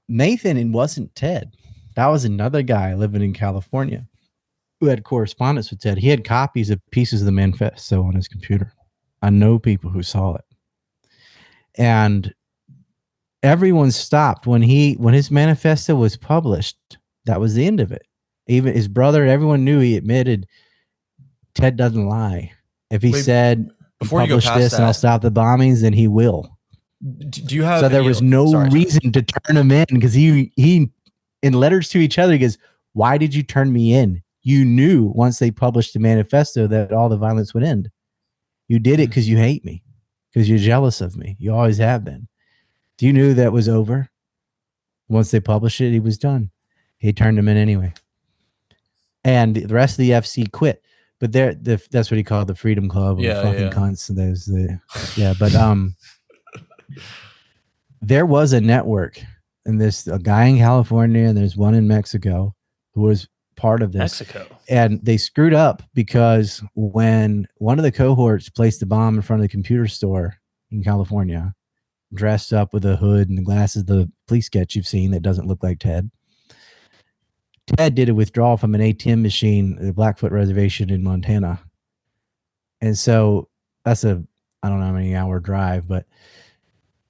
Nathan, it wasn't Ted. That was another guy living in California who had correspondence with Ted. He had copies of pieces of the manifesto on his computer. I know people who saw it. And everyone stopped when his manifesto was published. That was the end of it. Even his brother, everyone knew. He admitted Ted doesn't lie. If he said, before you go publish past this that, and I'll stop the bombings, then he will. Do you have? So there was no reason to turn him in, because he in letters to each other, he goes, why did you turn me in? You knew once they published the manifesto that all the violence would end. You did it because you hate me, because you're jealous of me. You always have been. Do you knew that was over? Once they published it, he was done. He turned him in anyway. And the rest of the FC quit. But that's what he called the Freedom Club. Cunts. And there's but there was a network, and a guy in California, and there's one in Mexico who was part of this. Mexico. And they screwed up because when one of the cohorts placed the bomb in front of the computer store in California, dressed up with a hood and the glasses, the police sketch you've seen that doesn't look like Ted. Ted did a withdrawal from an ATM machine, the Blackfoot Reservation in Montana. And so that's I don't know how many hour drive, but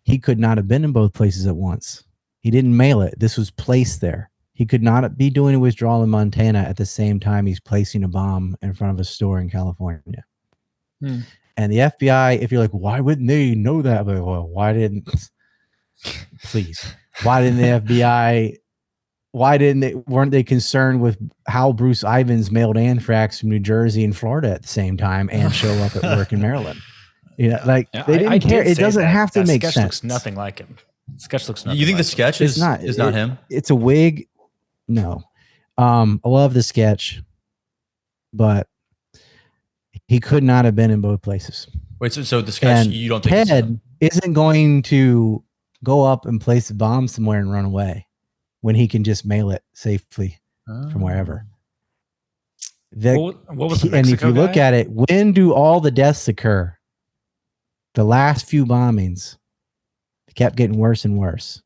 he could not have been in both places at once. He didn't mail it. This was placed there. He could not be doing a withdrawal in Montana at the same time he's placing a bomb in front of a store in California. And the FBI, if you're like, why wouldn't they know that? But, well, why didn't the FBI, weren't they concerned with how Bruce Ivins mailed anthrax from New Jersey and Florida at the same time and show up at work in Maryland? They didn't care. It doesn't have to make sense. Looks nothing like him. Sketch looks nothing. You think like the sketch is not him? It's a wig. No. I love the sketch, but he could not have been in both places. Wait, so the sketch, and you don't think Ted isn't going to go up and place a bomb somewhere and run away when he can just mail it safely from wherever. What was the Mexico and if you look guy? at it, when do all the deaths occur? The last few bombings kept getting worse and worse.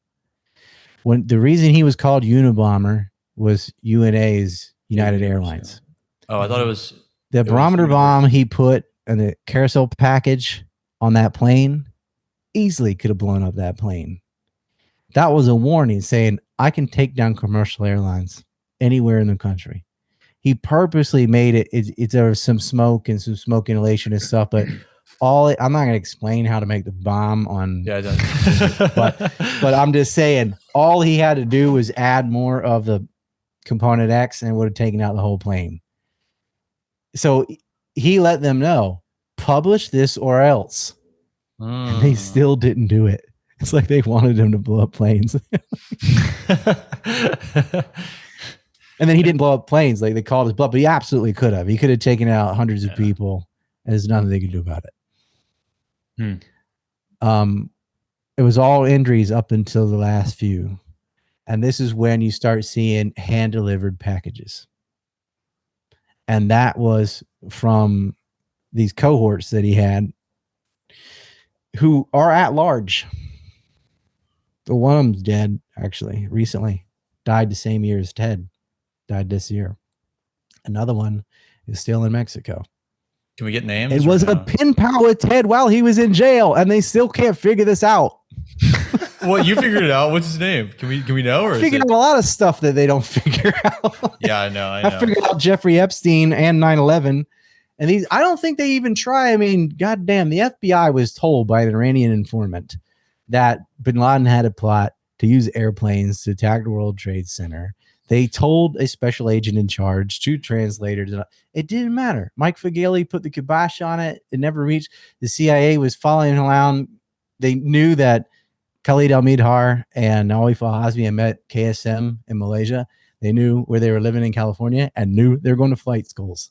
When the reason he was called Unabomber was UNA's United Airlines. Oh, I thought it was the barometer bomb he put in the carousel package on that plane. Easily could have blown up that plane. That was a warning saying, I can take down commercial airlines anywhere in the country. He purposely made it. There was some smoke and some smoke inhalation and stuff, but I'm not going to explain how to make the bomb on, Yeah, it but I'm just saying all he had to do was add more of the component X and it would have taken out the whole plane. So he let them know, publish this or else. And they still didn't do it. It's like they wanted him to blow up planes. And then he didn't blow up planes like they called his bluff, but he absolutely could have. He could have taken out hundreds of people, and there's nothing they could do about it. It was all injuries up until the last few. And this is when you start seeing hand-delivered packages. And that was from these cohorts that he had who are at large. One of them's dead, actually, recently. Died the same year as Ted. Died this year. Another one is still in Mexico. Can we get names? It was a pin pal with Ted while he was in jail, and they still can't figure this out. Well, you figured it out. What's his name? Can we know? Or Figured out a lot of stuff that they don't figure out. Yeah, I know. I figured out Jeffrey Epstein and 9/11. And these, I don't think they even try. I mean, goddamn, the FBI was told by an Iranian informant that bin Laden had a plot to use airplanes to attack the World Trade Center. They told a special agent in charge, 2 translators. It didn't matter. Mike Fagale put the kibosh on it. It never reached. The CIA was following around. They knew that Khalid al-Midhar and Nawawi al-Hazmi had met KSM in Malaysia. They knew where they were living in California and knew they were going to flight schools.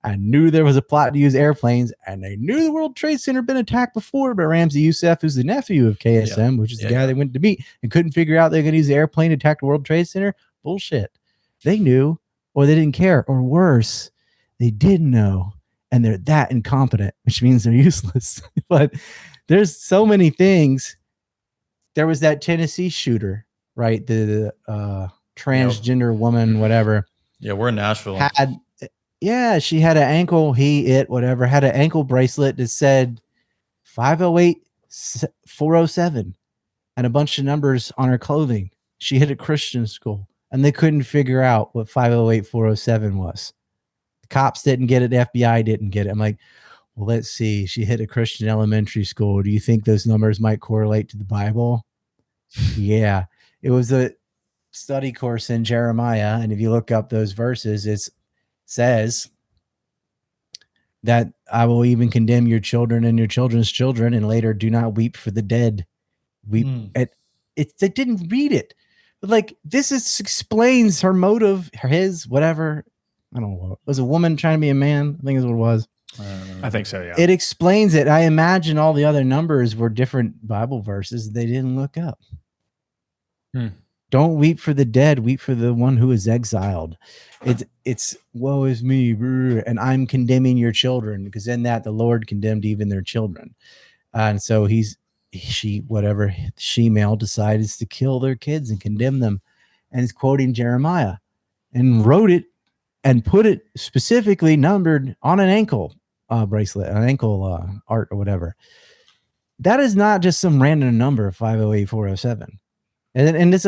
I knew there was a plot to use airplanes, and they knew the World Trade Center had been attacked before by Ramzi Youssef, who's the nephew of KSM, which is the guy they went to meet, and couldn't figure out they're going to use the airplane to attack the World Trade Center. Bullshit. They knew, or they didn't care, or worse, they didn't know, and they're that incompetent, which means they're useless. But there's so many things. There was that Tennessee shooter, right? The transgender woman, whatever. Yeah, we're in Nashville. She had an ankle, whatever, had an ankle bracelet that said 508-407 and a bunch of numbers on her clothing. She hit a Christian school, and they couldn't figure out what 508-407 was. The cops didn't get it. The FBI didn't get it. I'm like, well, let's see. She hit a Christian elementary school. Do you think those numbers might correlate to the Bible? Yeah. It was a study course in Jeremiah, and if you look up those verses, it says that I will even condemn your children and your children's children, and later do not weep for the dead. They didn't read it. But like, this explains her motive, his, whatever. I don't know. It was a woman trying to be a man. I think is what it was. I think so, yeah. It explains it. I imagine all the other numbers were different Bible verses they didn't look up. Don't weep for the dead. Weep for the one who is exiled. It's woe is me, and I'm condemning your children, because in that the Lord condemned even their children. And so she-male decides to kill their kids and condemn them. And is quoting Jeremiah and wrote it and put it specifically numbered on an ankle bracelet, an ankle art or whatever. That is not just some random number, 508-407. And it's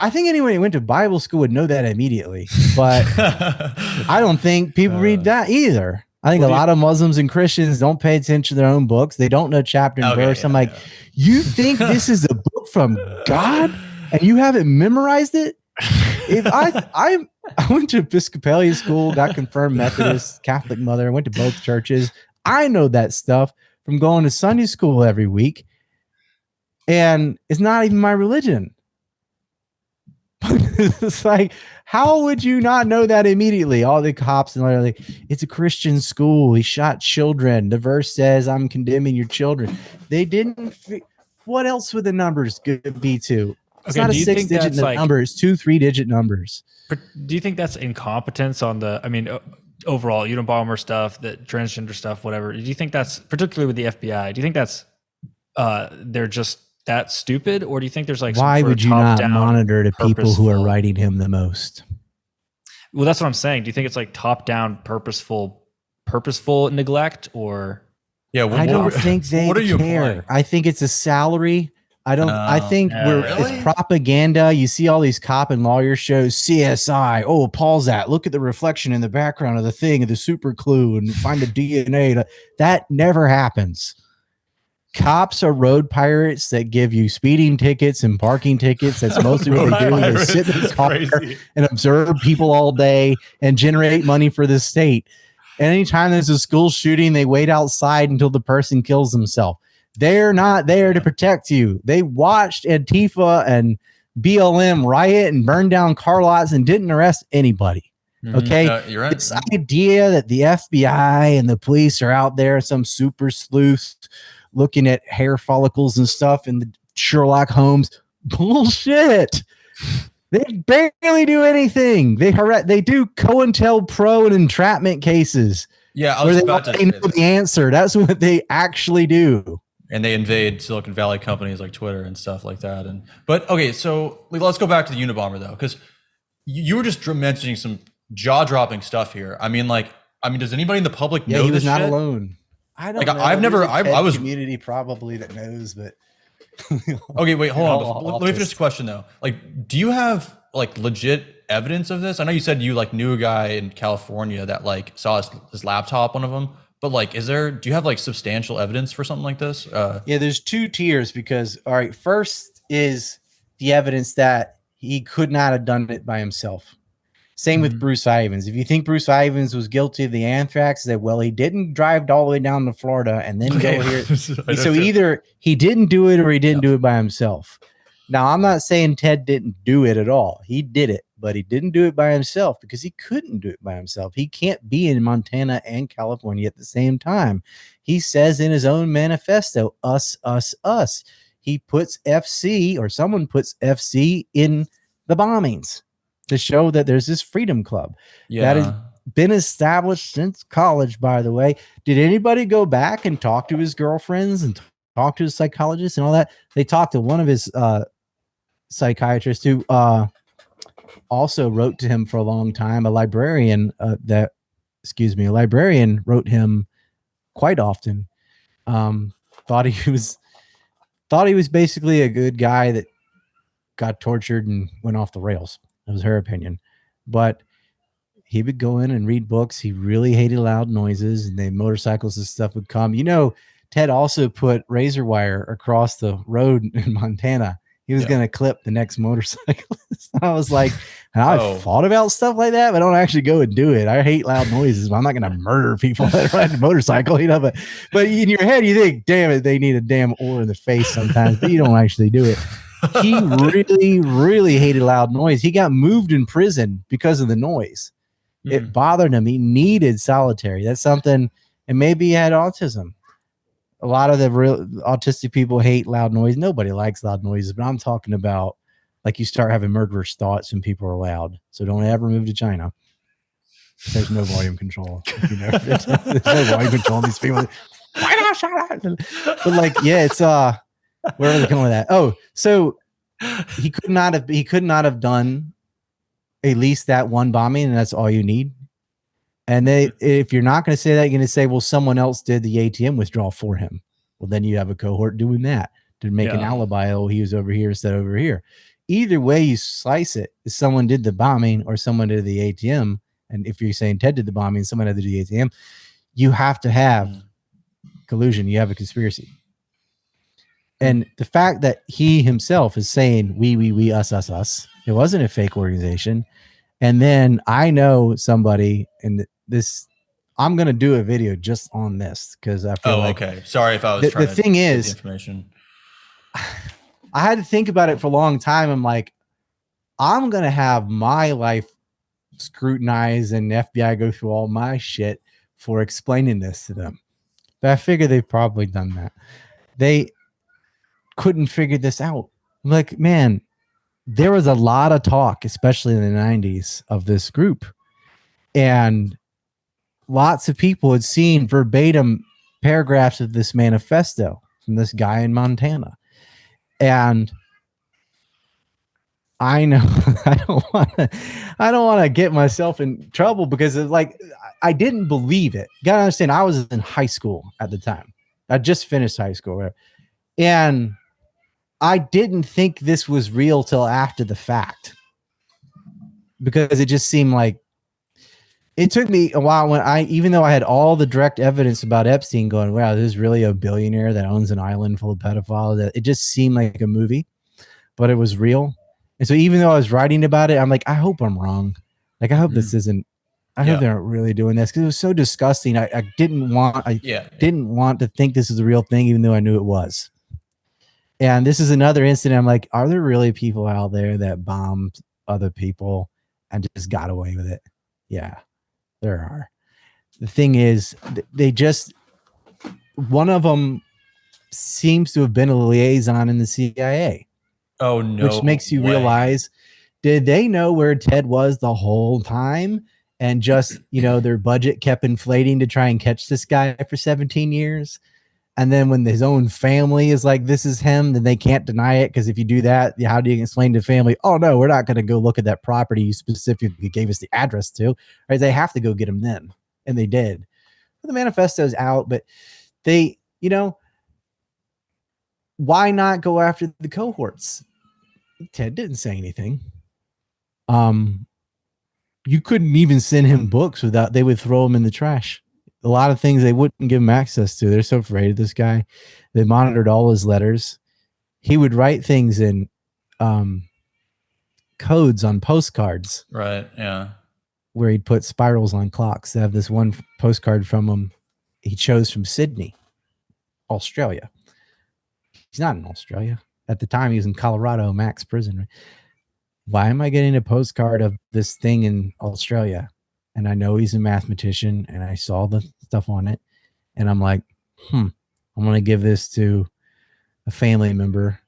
I think anyone who went to Bible school would know that immediately, but I don't think people read that either. I think a lot of Muslims and Christians don't pay attention to their own books. They don't know chapter and verse. I'm like, you think this is a book from God and you haven't memorized it? If I went to Episcopalian school, got confirmed Methodist, Catholic mother, went to both churches. I know that stuff from going to Sunday school every week. And it's not even my religion. It's like, how would you not know that immediately? All the cops and like, it's a Christian school. He shot children. The verse says, I'm condemning your children. They didn't. What else would the numbers be to? It's not a 6-digit number. It's 2 3-digit numbers. Do you think that's incompetence on the, overall Unabomber stuff, the transgender stuff, whatever? Do you think that's, particularly with the FBI, do you think that's, they're just that stupid, or do you think there's like, why would you not monitor the people who are writing him the most? Well, that's what I'm saying. Do you think it's like top down purposeful neglect, or? Yeah, I don't think they care. I think it's a salary I think really? it's propaganda. You see all these cop and lawyer shows, CSI. Oh, Paul's that. Look at the reflection in the background of the thing, of the super clue, and find the DNA. That never happens. Cops are road pirates that give you speeding tickets and parking tickets. That's mostly what they do. They sit in the car and observe people all day and generate money for the state. And anytime there's a school shooting, they wait outside until the person kills himself. They're not there to protect you. They watched Antifa and BLM riot and burn down car lots and didn't arrest anybody. Okay. You're right. This idea that the FBI and the police are out there, some super sleuths looking at hair follicles and stuff in the Sherlock Holmes, bullshit. They barely do anything. They do COINTELPRO and entrapment cases. Yeah, I was about to say know the answer. That's what they actually do. And they invade Silicon Valley companies like Twitter and stuff like that. But okay, so let's go back to the Unabomber though, because you were just mentioning some jaw-dropping stuff here. I mean, does anybody in the public know he was this not shit? Alone. I don't know. I was community probably that knows, but okay, wait, hold on. Let me finish the question though. Like, do you have like legit evidence of this? I know you said you like knew a guy in California that like saw his laptop, one of them. But like, do you have like substantial evidence for something like this? Yeah, there's two tiers because, all right, first is the evidence that he could not have done it by himself. Same with Bruce Ivins. If you think Bruce Ivins was guilty of the anthrax, that he didn't drive all the way down to Florida and then go here. So either he didn't do it or he didn't do it by himself. Now, I'm not saying Ted didn't do it at all. He did it, but he didn't do it by himself because he couldn't do it by himself. He can't be in Montana and California at the same time. He says in his own manifesto, us, us, us. He puts FC, or someone puts FC in the bombings to show that there's this freedom club that has been established since college, by the way. Did anybody go back and talk to his girlfriends and talk to his psychologists and all that? They talked to one of his psychiatrists who also wrote to him for a long time. A librarian wrote him quite often. Thought he was basically a good guy that got tortured and went off the rails. That was her opinion. But he would go in and read books. He really hated loud noises, and the motorcycles and stuff would come. Ted also put razor wire across the road in Montana. He was going to clip the next motorcyclist. I was like, I've thought about stuff like that, but I don't actually go and do it. I hate loud noises, but I'm not going to murder people that ride a motorcycle, but in your head, you think, damn it, they need a damn oar in the face sometimes, but you don't actually do it. He really, really hated loud noise. He got moved in prison because of the noise. It bothered him. He needed solitary. That's something, and maybe he had autism. A lot of the real autistic people hate loud noise. Nobody likes loud noises, but I'm talking about like you start having murderous thoughts when people are loud. So don't ever move to China. There's no volume control. There's no volume control on these people. Why not shut up? But like, yeah, it's where are they going with that? Oh, so he could not have done at least that one bombing, and that's all you need. And if you're not going to say that, you're going to say, well, someone else did the ATM withdrawal for him. Well, then you have a cohort doing that to make an alibi. Oh, he was over here instead of over here. Either way you slice it, if someone did the bombing or someone did the ATM, and if you're saying Ted did the bombing, someone had to do the ATM, you have to have collusion. You have a conspiracy. And the fact that he himself is saying we, us, us, it wasn't a fake organization. And then I know somebody in this, I'm going to do a video just on this because I feel okay. Sorry if I was trying the thing is, information. I had to think about it for a long time. I'm like, I'm going to have my life scrutinized and the FBI go through all my shit for explaining this to them. But I figure they've probably done that. They couldn't figure this out. I'm like, man, there was a lot of talk, especially in the 90s, of this group. And lots of people had seen verbatim paragraphs of this manifesto from this guy in Montana. And I know I don't want to get myself in trouble because it's like I didn't believe it. You gotta understand, I was in high school at the time. I just finished high school, and I didn't think this was real till after the fact, because it just seemed like it took me a while even though I had all the direct evidence about Epstein going, wow, this is really a billionaire that owns an island full of pedophiles. That it just seemed like a movie, but it was real. And so even though I was writing about it, I'm like, I hope I'm wrong. Like, I hope this isn't, I hope they're not really doing this, because it was so disgusting. I didn't want to think this is a real thing, even though I knew it was. And this is another incident. I'm like, are there really people out there that bombed other people and just got away with it? Yeah, there are. The thing is, one of them seems to have been a liaison in the CIA. Oh, no. Which makes you realize, did they know where Ted was the whole time? And just, their budget kept inflating to try and catch this guy for 17 years. And then when his own family is like, this is him, then they can't deny it. Because if you do that, how do you explain to family, oh, no, we're not going to go look at that property you specifically gave us the address to. Right? They have to go get him then. And they did. Well, the manifesto's out, but they, why not go after the cohorts? Ted didn't say anything. You couldn't even send him books without, they would throw him in the trash. A lot of things they wouldn't give him access to. They're so afraid of this guy. They monitored all his letters. He would write things in codes on postcards. Right. Yeah. Where he'd put spirals on clocks. I have this one postcard from him. He chose from Sydney, Australia. He's not in Australia. At the time, he was in Colorado, Max prison. Right? Why am I getting a postcard of this thing in Australia? And I know he's a mathematician, and I saw the stuff on it. And I'm like, I'm going to give this to a family member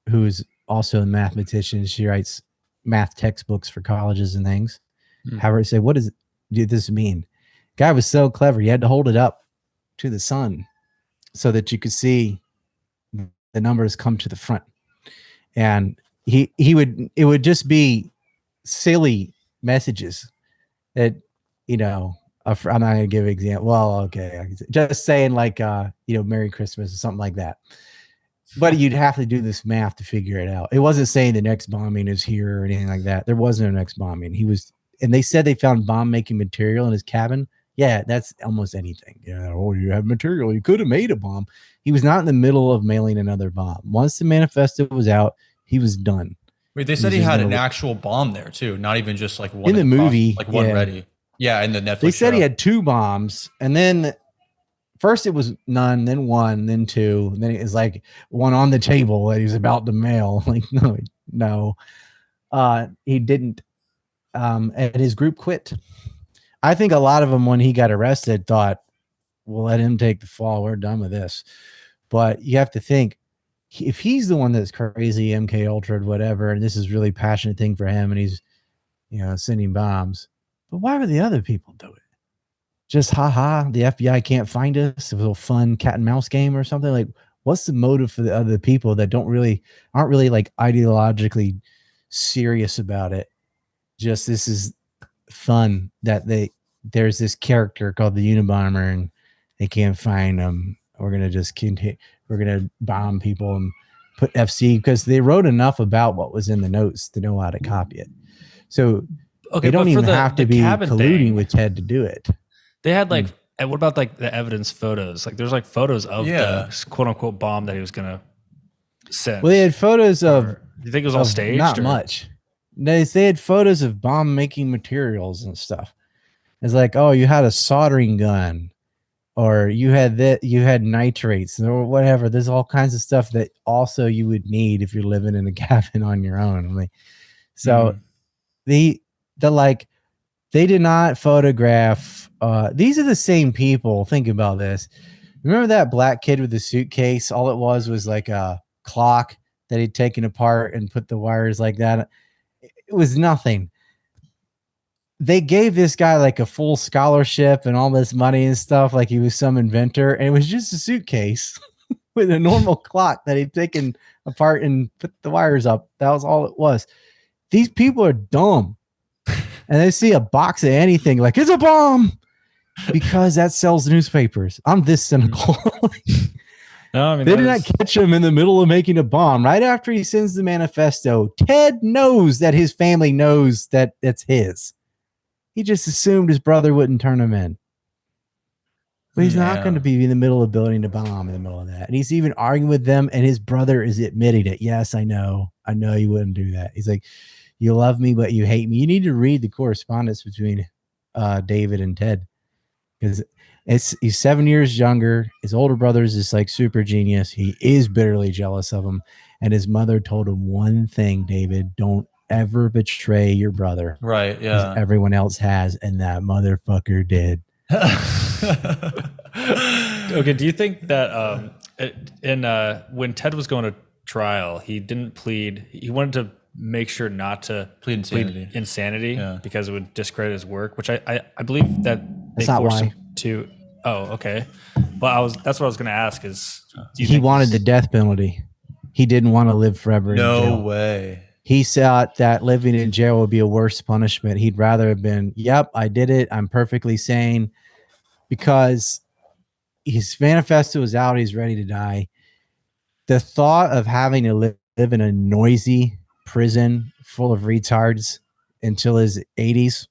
who's also a mathematician. She writes math textbooks for colleges and things. Have her say, what does this mean? Guy was so clever. He had to hold it up to the sun so that you could see the numbers come to the front. And it would just be silly messages that, I'm not going to give an example. Well, okay. Just saying like, Merry Christmas or something like that. But you'd have to do this math to figure it out. It wasn't saying the next bombing is here or anything like that. There wasn't a next bombing. And they said they found bomb making material in his cabin. Yeah, that's almost anything. You have material. You could have made a bomb. He was not in the middle of mailing another bomb. Once the manifesto was out, he was done. Wait, they said he had an actual bomb there too, not even just like one in the movie, like one ready. Yeah, in the Netflix. They said he had 2 bombs, and then first it was none, then 1, then 2, and then it was like one on the table that he was about to mail. Like no, he didn't. And his group quit. I think a lot of them, when he got arrested, thought, we'll let him take the fall. We're done with this. But you have to think, if he's the one that's crazy, MK Ultra, whatever, and this is really passionate thing for him, and he's, sending bombs, but why would the other people do it? Just the FBI can't find us. It was a little fun cat and mouse game or something. Like, what's the motive for the other people that aren't really like ideologically serious about it? Just this is fun that there's this character called the Unabomber and they can't find him. We're gonna just continue. We're gonna bomb people and put FC, because they wrote enough about what was in the notes to know how to copy it. So they don't even have to be colluding with Ted to do it. They had like, and what about like the evidence photos? Like there's like photos of the quote unquote bomb that he was gonna send. Well, they had photos of. Do you think it was all staged? Not much. They had photos of bomb making materials and stuff. It's like, oh, you had a soldering gun, or you had nitrates or whatever. There's all kinds of stuff that also you would need if you're living in a cabin on your own. Like, so they did not photograph. These are the same people. Think about this. Remember that black kid with the suitcase? All it was like a clock that he'd taken apart and put the wires like that. It was nothing. They gave this guy like a full scholarship and all this money and stuff, like he was some inventor, and it was just a suitcase with a normal clock that he'd taken apart and put the wires up. That was all it was. These people are dumb, and they see a box of anything like it's a bomb because that sells newspapers. I'm this cynical. No, I mean, they did not catch him in the middle of making a bomb. Right after he sends the manifesto, Ted knows that his family knows that it's his. He just assumed his brother wouldn't turn him in. But he's not going to be in the middle of building a bomb in the middle of that. And he's even arguing with them, and his brother is admitting it. Yes, I know. I know you wouldn't do that. He's like, you love me, but you hate me. You need to read the correspondence between David and Ted. Because he's 7 years younger. His older brother is just like super genius. He is bitterly jealous of him. And his mother told him one thing, David, don't ever betray your brother. Right, yeah. Everyone else has, and that motherfucker did. Okay, do you think that when Ted was going to trial, he didn't plead, he wanted to make sure not to plead insanity because it would discredit his work, which I believe that they forced him to. Oh, okay. But that's what I was going to ask is, he wanted the death penalty. He didn't want to live forever in jail. No way. He thought that living in jail would be a worse punishment. He'd rather have been, yep, I did it. I'm perfectly sane. Because his manifesto was out. He's ready to die. The thought of having to live in a noisy prison full of retards until his 80s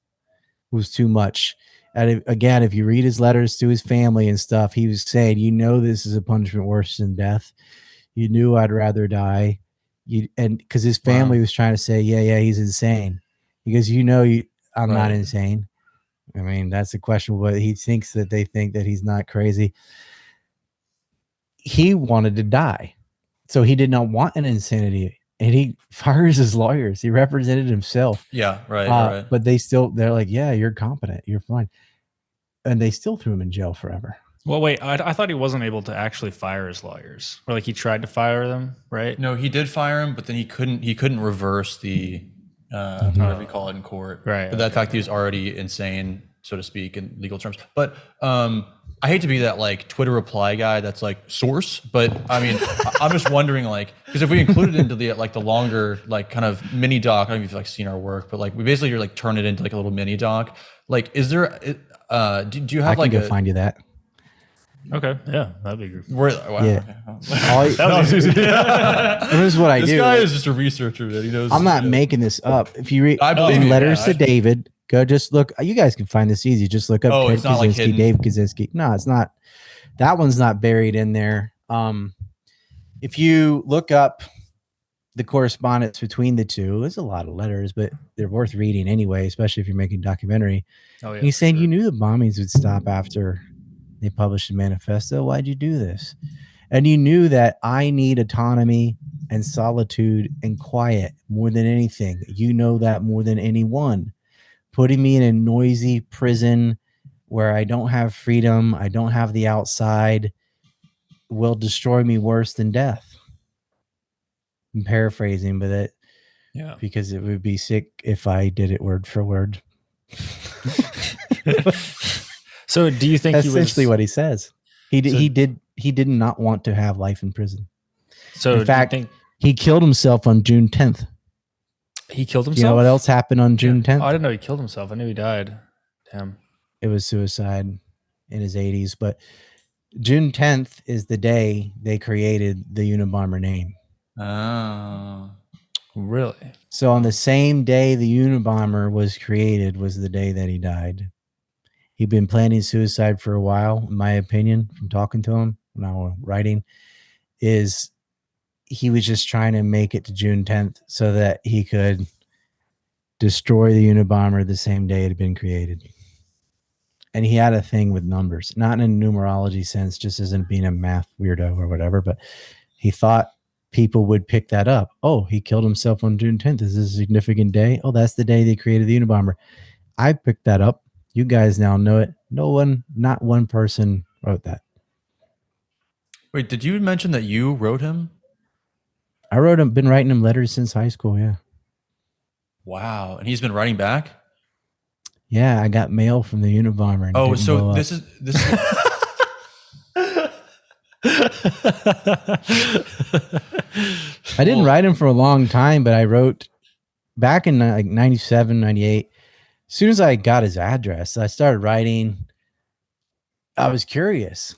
was too much. And again, if you read his letters to his family and stuff, he was saying, you know, this is a punishment worse than death. You knew I'd rather die. And because his family was trying to say, yeah, he's insane. Because I'm not insane. I mean, that's the question. But he thinks that they think that he's not crazy. He wanted to die. So he did not want an insanity. And he fires his lawyers. He represented himself. Yeah, right. But they're like, yeah, you're competent. You're fine. And they still threw him in jail forever. Well, wait, I thought he wasn't able to actually fire his lawyers. Or like he tried to fire them, right? No, he did fire him, but then he couldn't reverse the whatever you call it in court. Right. But that fact he was already insane, so to speak, in legal terms. But I hate to be that like Twitter reply guy that's like source, but I mean, I'm just wondering like, because if we include it into the like the longer like kind of mini doc, I don't know if you've like seen our work, but like we basically like turn it into like a little mini doc. Like, is there do you have like I can go find you that? Okay, yeah, that'd be great. Yeah. That was easy. Here's what I do. This guy is just a researcher that he knows. I'm not making this up. If you read letters to David, go just look. You guys can find this easy. Just look up Ted Kaczynski, Dave Kaczynski. No, it's not. That one's not buried in there. If you look up the correspondence between the two, there's a lot of letters, but they're worth reading anyway, especially if you're making a documentary. Oh, yeah, he's saying you knew the bombings would stop after they published a manifesto. Why'd you do this? And you knew that I need autonomy and solitude and quiet more than anything. You know that more than anyone. Putting me in a noisy prison where I don't have freedom, I don't have the outside, will destroy me worse than death. I'm paraphrasing, but because it would be sick if I did it word for word. So do you think that's essentially what he says? He did not want to have life in prison. So in fact, he killed himself on June 10th. He killed himself? You know what else happened on June 10th? Oh, I didn't know he killed himself. I knew he died. Damn. It was suicide in his 80s. But June 10th is the day they created the Unabomber name. Oh. Really? So on the same day the Unabomber was created was the day that he died. He'd been planning suicide for a while, in my opinion, from talking to him when I was writing, is he was just trying to make it to June 10th so that he could destroy the Unabomber the same day it had been created. And he had a thing with numbers, not in a numerology sense, just as in being a math weirdo or whatever, but he thought people would pick that up. Oh, he killed himself on June 10th. Is this a significant day? Oh, that's the day they created the Unabomber. I picked that up. You guys now know it. Not one person wrote that. Wait, did you mention that you wrote him? I wrote him, been writing him letters since high school. Yeah. Wow. And he's been writing back? Yeah. I got mail from the Unabomber. Oh, so this is I didn't write him for a long time, but I wrote back in like 97, 98. As soon as I got his address, I started writing. I was curious.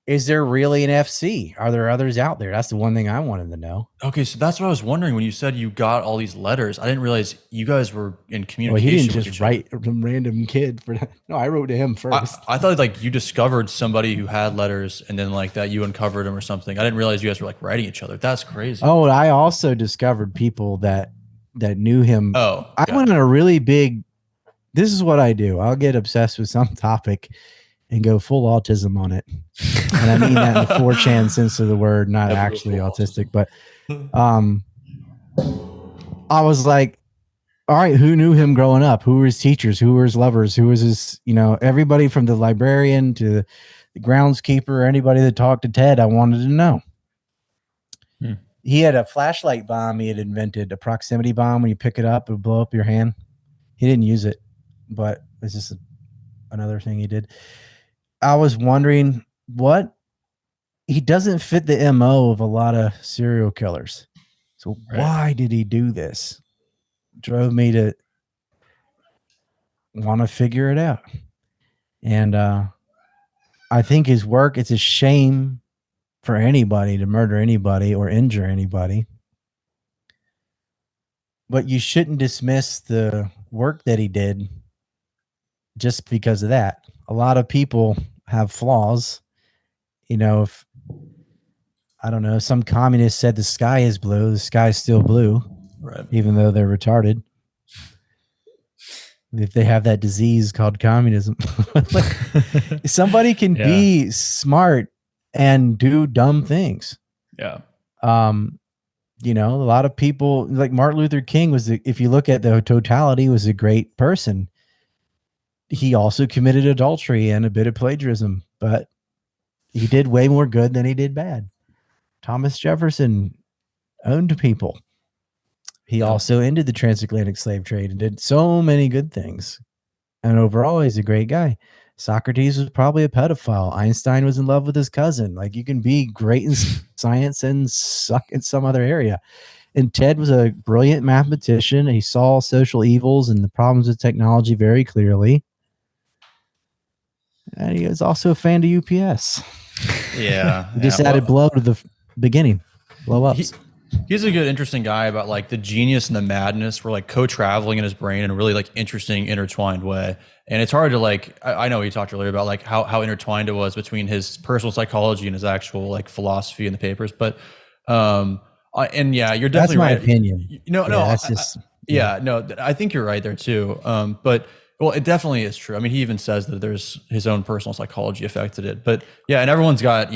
is there really an FC? Are there others out there? That's the one thing I wanted to know. Okay, so that's what I was wondering when you said you got all these letters. I didn't realize you guys were in communication. Well, he didn't just write some random kid for that. No, I wrote to him first. I thought like you discovered somebody who had letters and then like that you uncovered them or something. I didn't realize you guys were like writing each other. That's crazy. Oh, and I also discovered people that knew him. Oh, I went on a really big, this is what I do. I'll get obsessed with some topic and go full autism on it. And I mean that in the 4chan sense of the word, not actually autistic, but I was like, all right, who knew him growing up? Who were his teachers? Who were his lovers? Who was his, everybody from the librarian to the groundskeeper, anybody that talked to Ted, I wanted to know. He had a flashlight bomb he had invented, a proximity bomb. When you pick it up, it would blow up your hand. He didn't use it, but it's just another thing he did. I was wondering he doesn't fit the MO of a lot of serial killers. So why did he do this? Drove me to want to figure it out. And I think his work, it's a shame for anybody to murder anybody or injure anybody. But you shouldn't dismiss the work that he did just because of that. A lot of people have flaws. If I don't know, some communist said the sky is blue, the sky is still blue, right? Even though they're retarded. If they have that disease called communism. Somebody can be smart and do dumb things. Yeah. A lot of people like Martin Luther King if you look at the totality, was a great person. He also committed adultery and a bit of plagiarism, but he did way more good than he did bad. Thomas Jefferson owned people. He also ended the transatlantic slave trade and did so many good things. And overall, he's a great guy. Socrates was probably a pedophile. Einstein was in love with his cousin. Like, you can be great in science and suck in some other area. And Ted was a brilliant mathematician. He saw social evils and the problems with technology very clearly. And he was also a fan of UPS. Yeah. He just added blow to the beginning. Blow ups. He's a good, interesting guy about like the genius and the madness were like co-traveling in his brain in a really like interesting, intertwined way. And it's hard to like, I know he talked earlier about like how intertwined it was between his personal psychology and his actual like philosophy in the papers. But, and yeah, you're definitely right. That's my opinion. No, that's just, I think you're right there too. But well, it definitely is true. I mean, he even says that there's his own personal psychology affected it. But yeah, and everyone's got,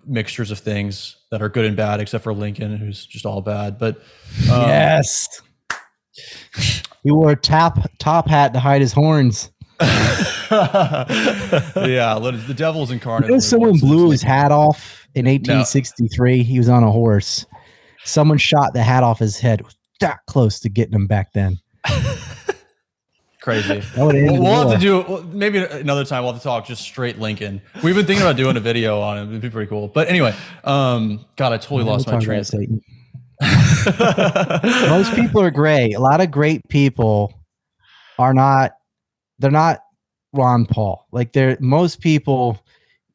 mixtures of things that are good and bad, except for Lincoln, who's just all bad. But yes, he wore a top hat to hide his horns. Yeah, the devil's incarnate. Someone blew his hat off in 1863. No. He was on a horse. Someone shot the hat off his head. It was that close to getting him back then. Crazy. We'll have to do maybe another time. We'll have to talk just straight Lincoln. We've been thinking about doing a video on it. It'd be pretty cool. But anyway, God, I totally lost my train. Most people are great. A lot of great people are not. They're not Ron Paul. Like most people,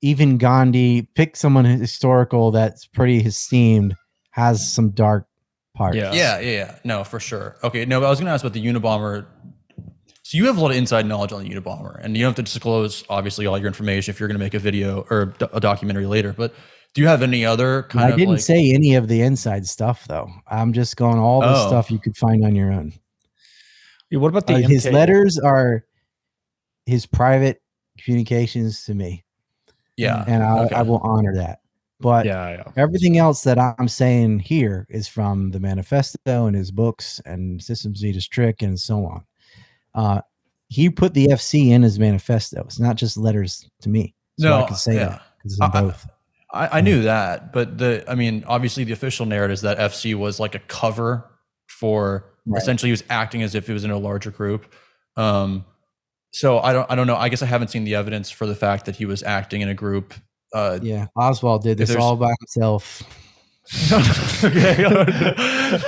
even Gandhi. Pick someone historical that's pretty esteemed, has some dark parts. Yeah. No, for sure. Okay. No, but I was going to ask about the Unabomber. So you have a lot of inside knowledge on the Unabomber, and you don't have to disclose, obviously, all your information if you're going to make a video or a documentary later. But do you have any other kind of? I didn't say any of the inside stuff, though. I'm just going all the stuff you could find on your own. What about his letters are his private communications to me. Yeah, and I will honor that. But everything else that I'm saying here is from the manifesto and his books and Systems Need a Trick and so on. He put the FC in his manifesto. It's not just letters to me. So I can say that because it's in both. I knew that, but obviously the official narrative is that FC was like a cover for essentially he was acting as if he was in a larger group. So I don't know. I guess I haven't seen the evidence for the fact that he was acting in a group. Oswald did this all by himself. Okay,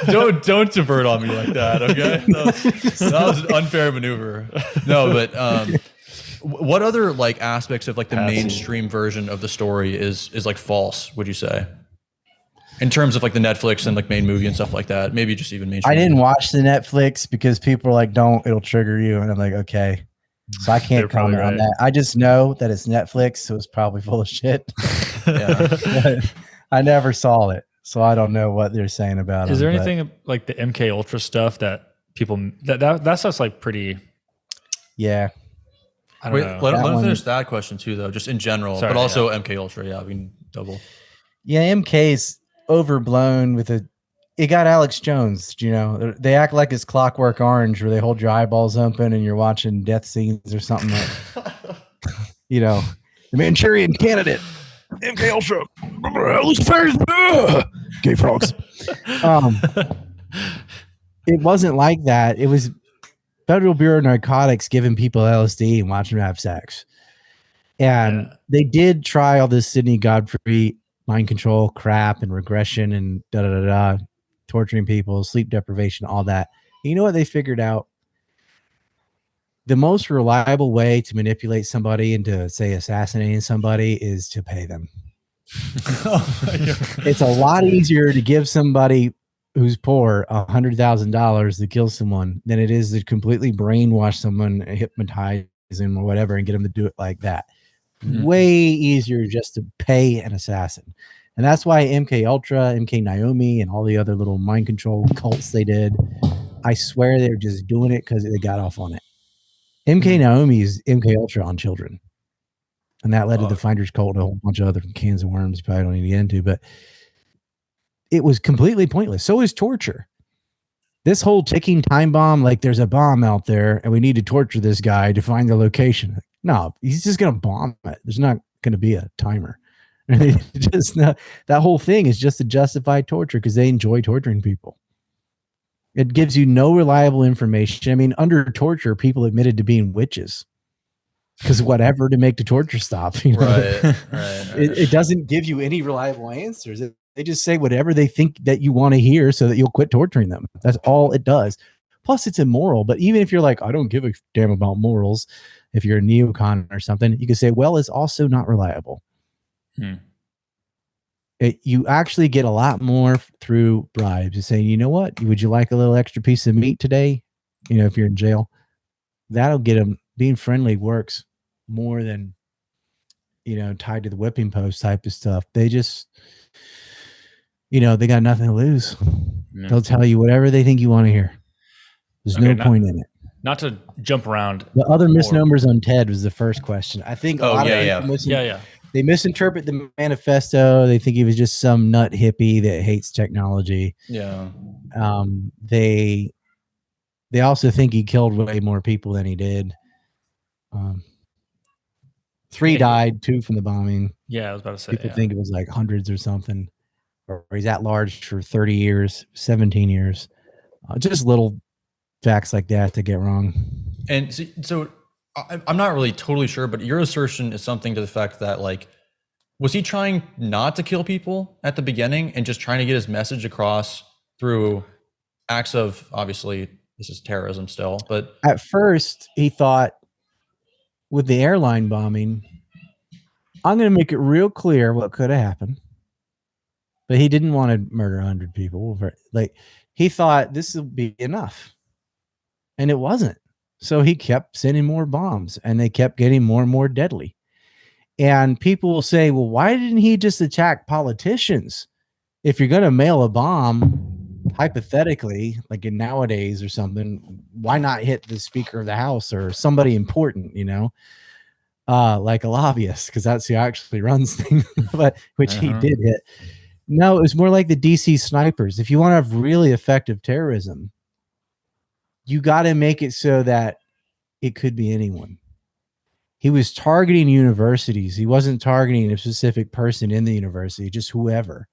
don't divert on me like that. Okay, that was an unfair maneuver. No, but What other like aspects of like the Patsy. mainstream version of the story is like false, would you say? In terms of like the Netflix and like main movie and stuff like that, maybe just even mainstream. I didn't watch the Netflix because people are like, don't, it'll trigger you. And I'm like, okay. So I can't comment on that. I just know that it's Netflix, so it's probably full of shit. Yeah. I never saw it, so I don't know what they're saying about it. Is there anything like the MK Ultra stuff that people that stuff's like pretty? Yeah. I don't know. Let me finish that question too, though, just in general, Sorry, but also MK Ultra. Yeah, we can double. Yeah, MK's overblown with it got Alex Jones, you know. They act like it's Clockwork Orange where they hold your eyeballs open and you're watching death scenes or something like, you know, the Manchurian Candidate, MK Ultra, gay frogs. It wasn't like that. It was Federal Bureau of Narcotics giving people LSD and watching them have sex. And they did try all this Sidney Godfrey mind control crap and regression and torturing people, sleep deprivation, all that. You know what they figured out? The most reliable way to manipulate somebody into, say, assassinating somebody is to pay them. It's a lot easier to give somebody who's poor $100,000 to kill someone than it is to completely brainwash someone, hypnotize them or whatever, and get them to do it like that. Way easier just to pay an assassin. And that's why MK Ultra, MK Naomi, and all the other little mind control cults they did, I swear they're just doing it because they got off on it. MK Naomi is MK Ultra on children. And that led to the Finders cult and a whole bunch of other cans of worms you probably don't need to get into, but it was completely pointless. So is torture. This whole ticking time bomb, like there's a bomb out there and we need to torture this guy to find the location. No, he's just going to bomb it. There's not going to be a timer. That whole thing is just to justify torture because they enjoy torturing people. It gives you no reliable information. I mean, under torture, people admitted to being witches because whatever to make the torture stop. You know? Right. It doesn't give you any reliable answers. They just say whatever they think that you want to hear so that you'll quit torturing them. That's all it does. Plus, it's immoral. But even if you're like, I don't give a damn about morals, if you're a neocon or something, you can say, well, it's also not reliable. You actually get a lot more through bribes. You say, you know what? Would you like a little extra piece of meat today? You know, if you're in jail, that'll get them. Being friendly works more than, you know, tied to the whipping post type of stuff. They just, you know, they got nothing to lose. They'll tell you whatever they think you want to hear. There's no point in it. Not to jump around. The other misnomers on Ted was the first question. I think a lot of people they misinterpret the manifesto. They think he was just some nut hippie that hates technology. Yeah. They also think he killed way more people than he did. 3 died, 2 from the bombing. Yeah, I was about to say. People think it was like hundreds or something. Or he's at large for 30 years, 17 years. Just little facts like that to get wrong. And so I'm not really totally sure, but your assertion is something to the fact that, like, was he trying not to kill people at the beginning and just trying to get his message across through acts of, obviously, this is terrorism still, but at first he thought with the airline bombing, I'm going to make it real clear what could have happened. But he didn't want to murder 100 people. Like, he thought this would be enough. And it wasn't. So he kept sending more bombs and they kept getting more and more deadly. And people will say, well, why didn't he just attack politicians? If you're going to mail a bomb, hypothetically, like in nowadays or something, why not hit the Speaker of the House or somebody important, you know, like a lobbyist, because that's who actually runs things, but which he did hit. No, it was more like the DC snipers. If you want to have really effective terrorism, you got to make it so that it could be anyone. He was targeting universities. He wasn't targeting a specific person in the university, just whoever.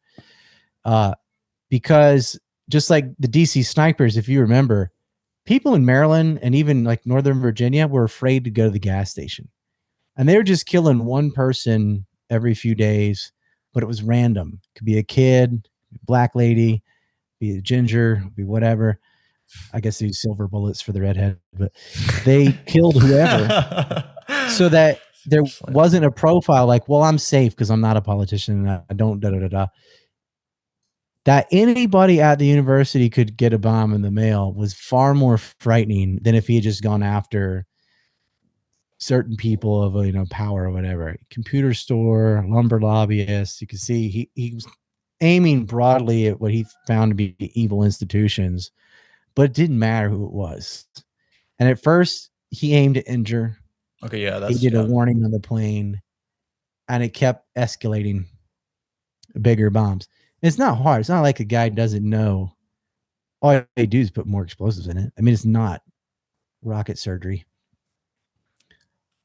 Because just like the DC snipers, if you remember, people in Maryland and even like Northern Virginia were afraid to go to the gas station. And they were just killing one person every few days, but it was random. It could be a kid, black lady, be a ginger, be whatever. I guess they use silver bullets for the redhead, but they killed whoever. so that there wasn't a profile like, well, I'm safe because I'm not a politician and I don't da-da-da-da. That anybody at the university could get a bomb in the mail was far more frightening than if he had just gone after certain people of power or whatever. Computer store, lumber lobbyists. You can see he was aiming broadly at what he found to be evil institutions, but it didn't matter who it was. And at first, he aimed to injure. Okay, yeah, He did a warning on the plane, and it kept escalating. Bigger bombs. It's not hard. It's not like a guy doesn't know. All they do is put more explosives in it. I mean, it's not rocket surgery.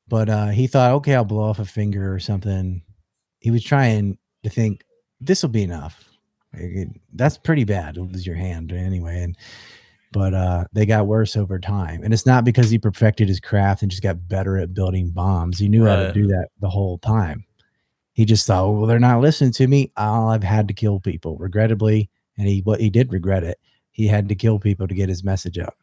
But he thought, okay, I'll blow off a finger or something. He was trying to think, this will be enough. That's pretty bad to lose your hand anyway. But they got worse over time. And it's not because he perfected his craft and just got better at building bombs. He knew how to do that the whole time. He just thought, well, they're not listening to me. I've had to kill people, regrettably. And he did regret it. He had to kill people to get his message out.